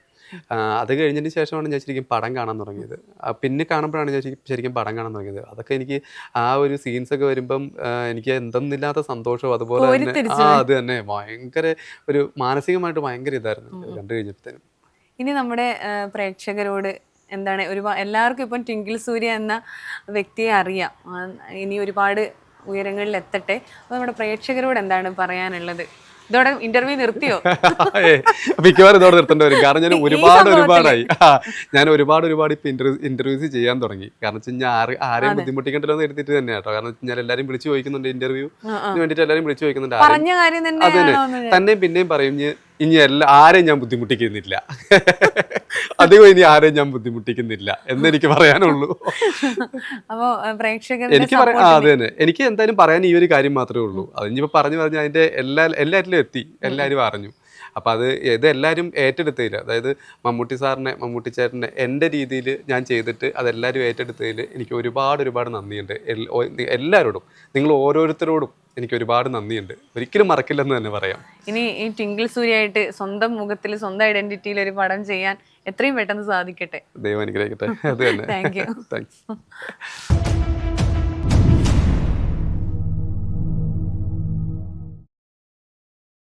അത് കഴിഞ്ഞതിന് ശേഷമാണ് ഞാൻ ശരിക്കും പടം കാണാൻ തുടങ്ങിയത്. പിന്നെ കാണുമ്പോഴാണ് ഞാൻ ശരിക്കും പടം കാണാൻ തുടങ്ങിയത്. അതൊക്കെ എനിക്ക് ആ ഒരു സീൻസൊക്കെ വരുമ്പം എനിക്ക് എന്തെന്നില്ലാത്ത സന്തോഷവും അതുപോലെ തന്നെ അത് തന്നെ ഭയങ്കര ഒരു മാനസികമായിട്ട് ഭയങ്കര ഇതായിരുന്നു കണ്ടു കഴിഞ്ഞപ്പോഴത്തേനും. ഇനി നമ്മുടെ പ്രേക്ഷകരോട് എന്താണ്, എല്ലാവർക്കും ഇപ്പം ട്വിങ്കിൾ സൂര്യ എന്ന വ്യക്തിയെ അറിയാം, ഇനി ഒരുപാട് ഉയരങ്ങളിൽ എത്തട്ടെ. അപ്പോൾ നമ്മുടെ പ്രേക്ഷകരോട് എന്താണ് പറയാനുള്ളത്? ഇതോടെ ഇന്റർവ്യൂ നിർത്തിയോ? മിക്കവാറും ഇതോടെ നിർത്തേണ്ടി വരും. കാരണം ഞാൻ ഒരുപാടായി ഞാൻ ഒരുപാട് ഇപ്പൊ ഇന്റർവ്യൂസ് ചെയ്യാൻ തുടങ്ങി. കാരണം വെച്ച് കഴിഞ്ഞാൽ ആരെയും ബുദ്ധിമുട്ടിക്കണ്ടല്ലോ എന്ന് എടുത്തിട്ട് തന്നെ കേട്ടോ. കാരണം വെച്ച് കഴിഞ്ഞാൽ എല്ലാവരും വിളിച്ചു ചോദിക്കുന്നുണ്ട്, ഇന്റർവ്യൂവിന് വേണ്ടിയിട്ട് എല്ലാവരും വിളിച്ചു ചോദിക്കുന്നുണ്ട്. തന്നെയും പിന്നെയും പറയും ഇനി ആരെയും ഞാൻ ബുദ്ധിമുട്ടിക്കുന്നില്ല, അധികം ഇനി ആരെയും ഞാൻ ബുദ്ധിമുട്ടിക്കുന്നില്ല എന്നെനിക്ക് പറയാനുള്ളൂ. എനിക്ക് പറയാം അത് തന്നെ. എനിക്ക് എന്തായാലും പറയാൻ ഈ ഒരു കാര്യം മാത്രമേ ഉള്ളൂ. അതിനിപ്പോ പറഞ്ഞു അതിന്റെ എല്ലാറ്റിലും എത്തി, എല്ലാവരും അറിഞ്ഞു. അപ്പം ഇത് എല്ലാവരും ഏറ്റെടുത്തതിൽ, അതായത് മമ്മൂട്ടി ചേട്ടനെ എൻ്റെ രീതിയിൽ ഞാൻ ചെയ്തിട്ട് അതെല്ലാവരും ഏറ്റെടുത്തതിൽ എനിക്ക് ഒരുപാട് നന്ദിയുണ്ട്. എല്ലാവരോടും, നിങ്ങൾ ഓരോരുത്തരോടും എനിക്ക് ഒരുപാട് നന്ദിയുണ്ട്. ഒരിക്കലും മറക്കില്ലെന്ന് തന്നെ പറയാം. ഇനി ഈ ട്വിങ്കിൾ സൂര്യായിട്ട് സ്വന്തം മുഖത്തിൽ സ്വന്തം ഐഡന്റിറ്റിയിൽ ഒരു പടം ചെയ്യാൻ എത്രയും പെട്ടെന്ന് സാധിക്കട്ടെ. ദൈവം അനുഗ്രഹിക്കട്ടെ. അത് തന്നെ. Thank you. താങ്ക്സ്.